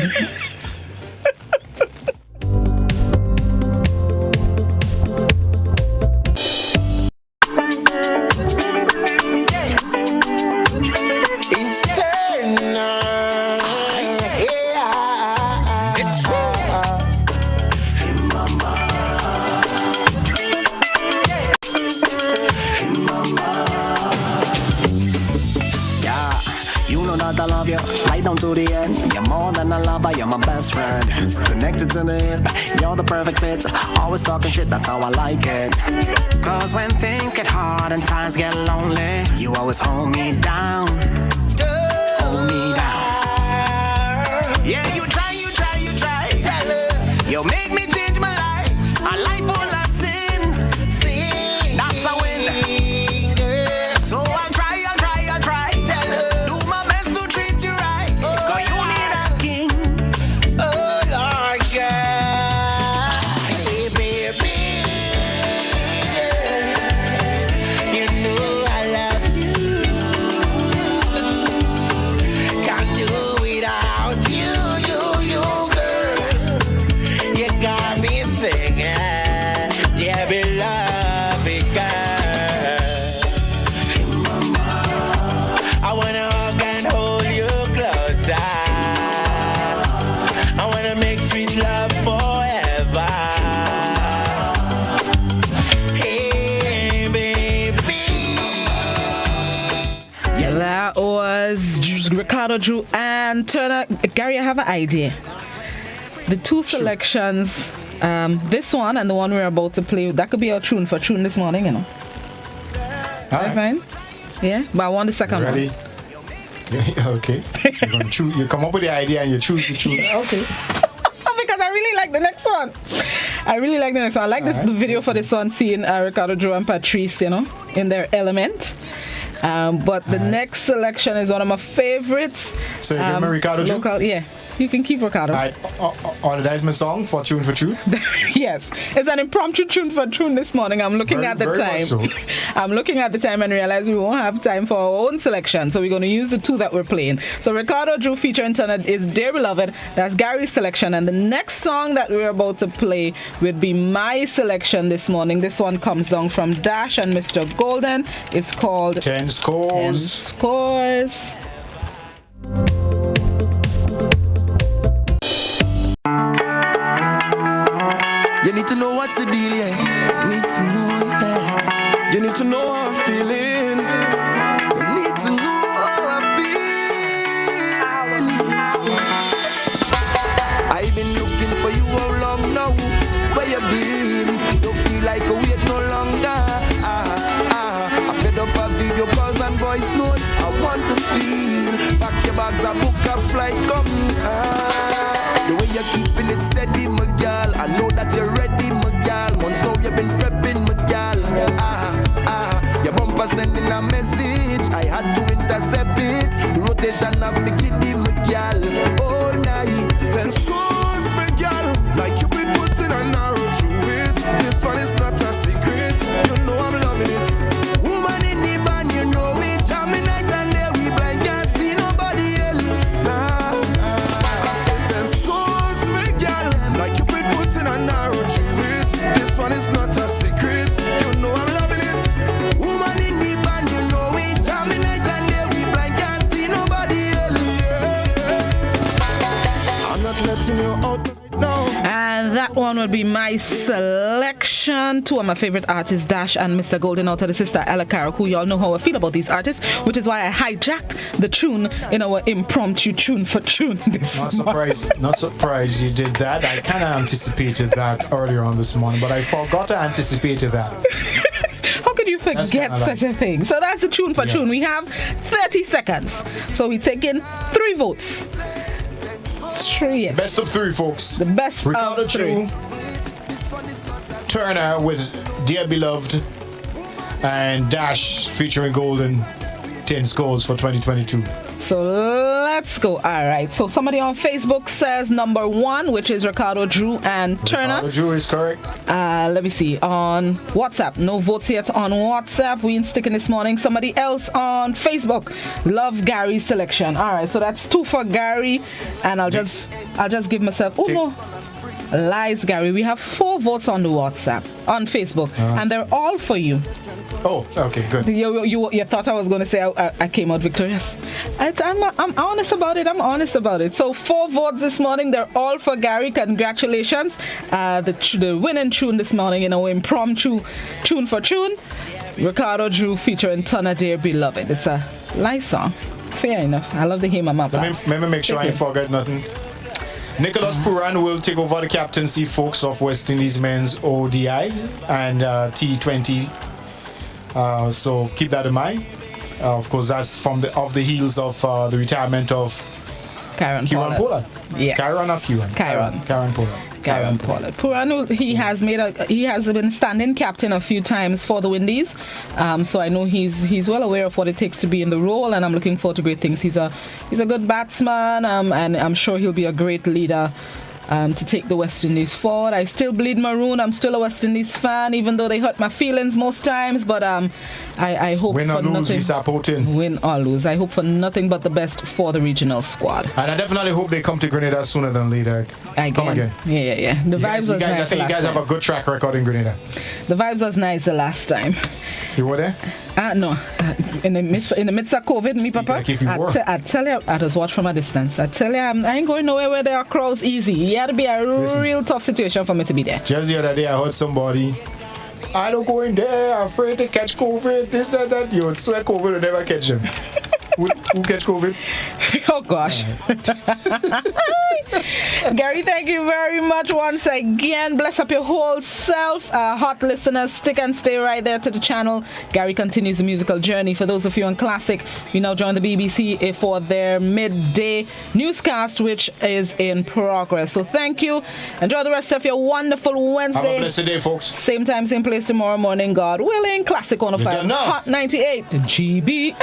best friend. Connected to the hip, you're the perfect fit. Always talking shit, that's how I like it. Cause when things get hard and times get lonely, you always hold me down. Hold me down. Yeah, you try. You make me change my life. A life full of sin. That's a win. So I'll try. Do my best to treat you right. Cause you need a king. Oh Lord God. Hey baby, you know I love you. Can't do without you, girl. You got me singing, yeah, beloved girl. I wanna hug and hold you closer. I wanna make sweet love forever. Hey, baby. That was Ricardo Drew and Turner. Gary, I have an idea. The two selections, this one and the one we're about to play, that could be our tune for tune this morning, you know. All right. Fine? Yeah, but I want the second Ready? one. Okay. You're gonna choose. You come up with the idea and you choose the tune. Okay. Because I really like the next one. I like the video for this one, seeing Ricardo Drew and Patrice, you know, in their element. But the next selection is one of my favorites. So you give me Ricardo Drew? Local, yeah. You can keep Ricardo. On the Diamond song for tune for tune? Yes. It's an impromptu tune for tune this morning. I'm looking at the time. So. I'm looking at the time and realize we won't have time for our own selection. So we're going to use the two that we're playing. So Ricardo Drew featuring Turner is Dear Beloved. That's Gary's selection. And the next song that we're about to play would be my selection this morning. This one comes down from Dash and Mr. Golden. It's called 10 Scores. 10 Scores. You need to know what's the deal, yeah. You need to know, yeah. You need to know how I'm feeling. You need to know how I'm feeling. I've been looking for you how long now? Where you been? Don't feel like a wait no longer. I fed up of video calls and voice notes. I want to feel. Pack your bags and book a flight, come. The way you're keeping it steady, my girl. I know that you're ready, my girl. Months now you've been prepping, my girl. Your bumper sending a message. I had to intercept it. The rotation of me giddy, my girl. All night. 10 scores, my girl. Like you've been putting an arrow through it. This one is not a secret. You know I'm loving it. Woman in the band, you know it. Jamming night and day, we blind, can't see nobody else. An arrow through it. This one is not a secret. You know I'm loving it. Woman in the band, you know it. Jamming night and day, we blind, can't see nobody else. I'm not letting you out. No. And that one would be my selection. Two of my favorite artists, Dash and Mr. Golden, out of the sister Ella Carroll, who y'all know how I feel about these artists, which is why I hijacked the tune in our impromptu tune for tune this morning. Not surprised you did that. I kind of anticipated that earlier on this morning, but I forgot to anticipate that. How could you forget such a thing? So that's the tune for tune. We have 30 seconds. So we take in 3 votes. Yes. Best of 3, folks. The best Ricardo of 3. Turner with Dear Beloved, and Dash featuring Golden, 10 Scores for 2022. So let's go. All right. So somebody on Facebook says number 1, which is Ricardo Drew and Turner. Ricardo Drew is correct. Let me see. On WhatsApp. No votes yet on WhatsApp. We ain't sticking this morning. Somebody else on Facebook. Love Gary's selection. All right. So that's 2 for Gary. And I'll just give myself... Oh, no. Lies, Gary. We have 4 votes on the WhatsApp, on Facebook. And they're all for you. Oh, okay, good. You thought I was going to say I came out victorious. I'm honest about it. I'm honest about it. So 4 votes this morning. They're all for Gary. Congratulations. The winning tune this morning in our impromptu tune for tune. Ricardo Drew featuring Turner, Dear Beloved. It's a nice song. Fair enough. I love to hear my mouth. Let me make sure I ain't forget nothing. Nicholas Puran will take over the captaincy, folks, of West Indies men's ODI and T20. So keep that in mind. Of course, that's from the heels of the retirement of Kieran Pollard. Yes. Kieran or Kieran? Kieran Pollard. Kieran Pollard. Puran, he has been standing captain a few times for the Windies, so I know he's well aware of what it takes to be in the role, and I'm looking forward to great things. He's a good batsman, and I'm sure he'll be a great leader to take the West Indies forward. I still bleed maroon. I'm still a West Indies fan, even though they hurt my feelings most times. But I hope win or for lose, nothing. we supporting. Win or lose, I hope for nothing but the best for the regional squad. And I definitely hope they come to Grenada sooner than later. Come again. Yeah. The vibes was nice. I think you guys have a good track record in Grenada. The vibes was nice the last time. You were there? No. In the midst of COVID, me papa. Like if you were. I tell you, I just watch from a distance. I tell you, I ain't going nowhere where there are crowds easy. It had to be a real tough situation for me to be there. Just the other day, I heard somebody, I don't go in there, I'm afraid to catch COVID, this, that. You would swear COVID would never catch them. Who catch COVID? Oh gosh. Gary, thank you very much once again. Bless up your whole self. Hot listeners, stick and stay right there to the channel. Gary continues the musical journey. For those of you on Classic, you now join the BBC for their midday newscast, which is in progress. So thank you. Enjoy the rest of your wonderful Wednesday. Have a blessed day, folks. Same time, same place tomorrow morning, God willing. Classic 105 Hot 98 GBN.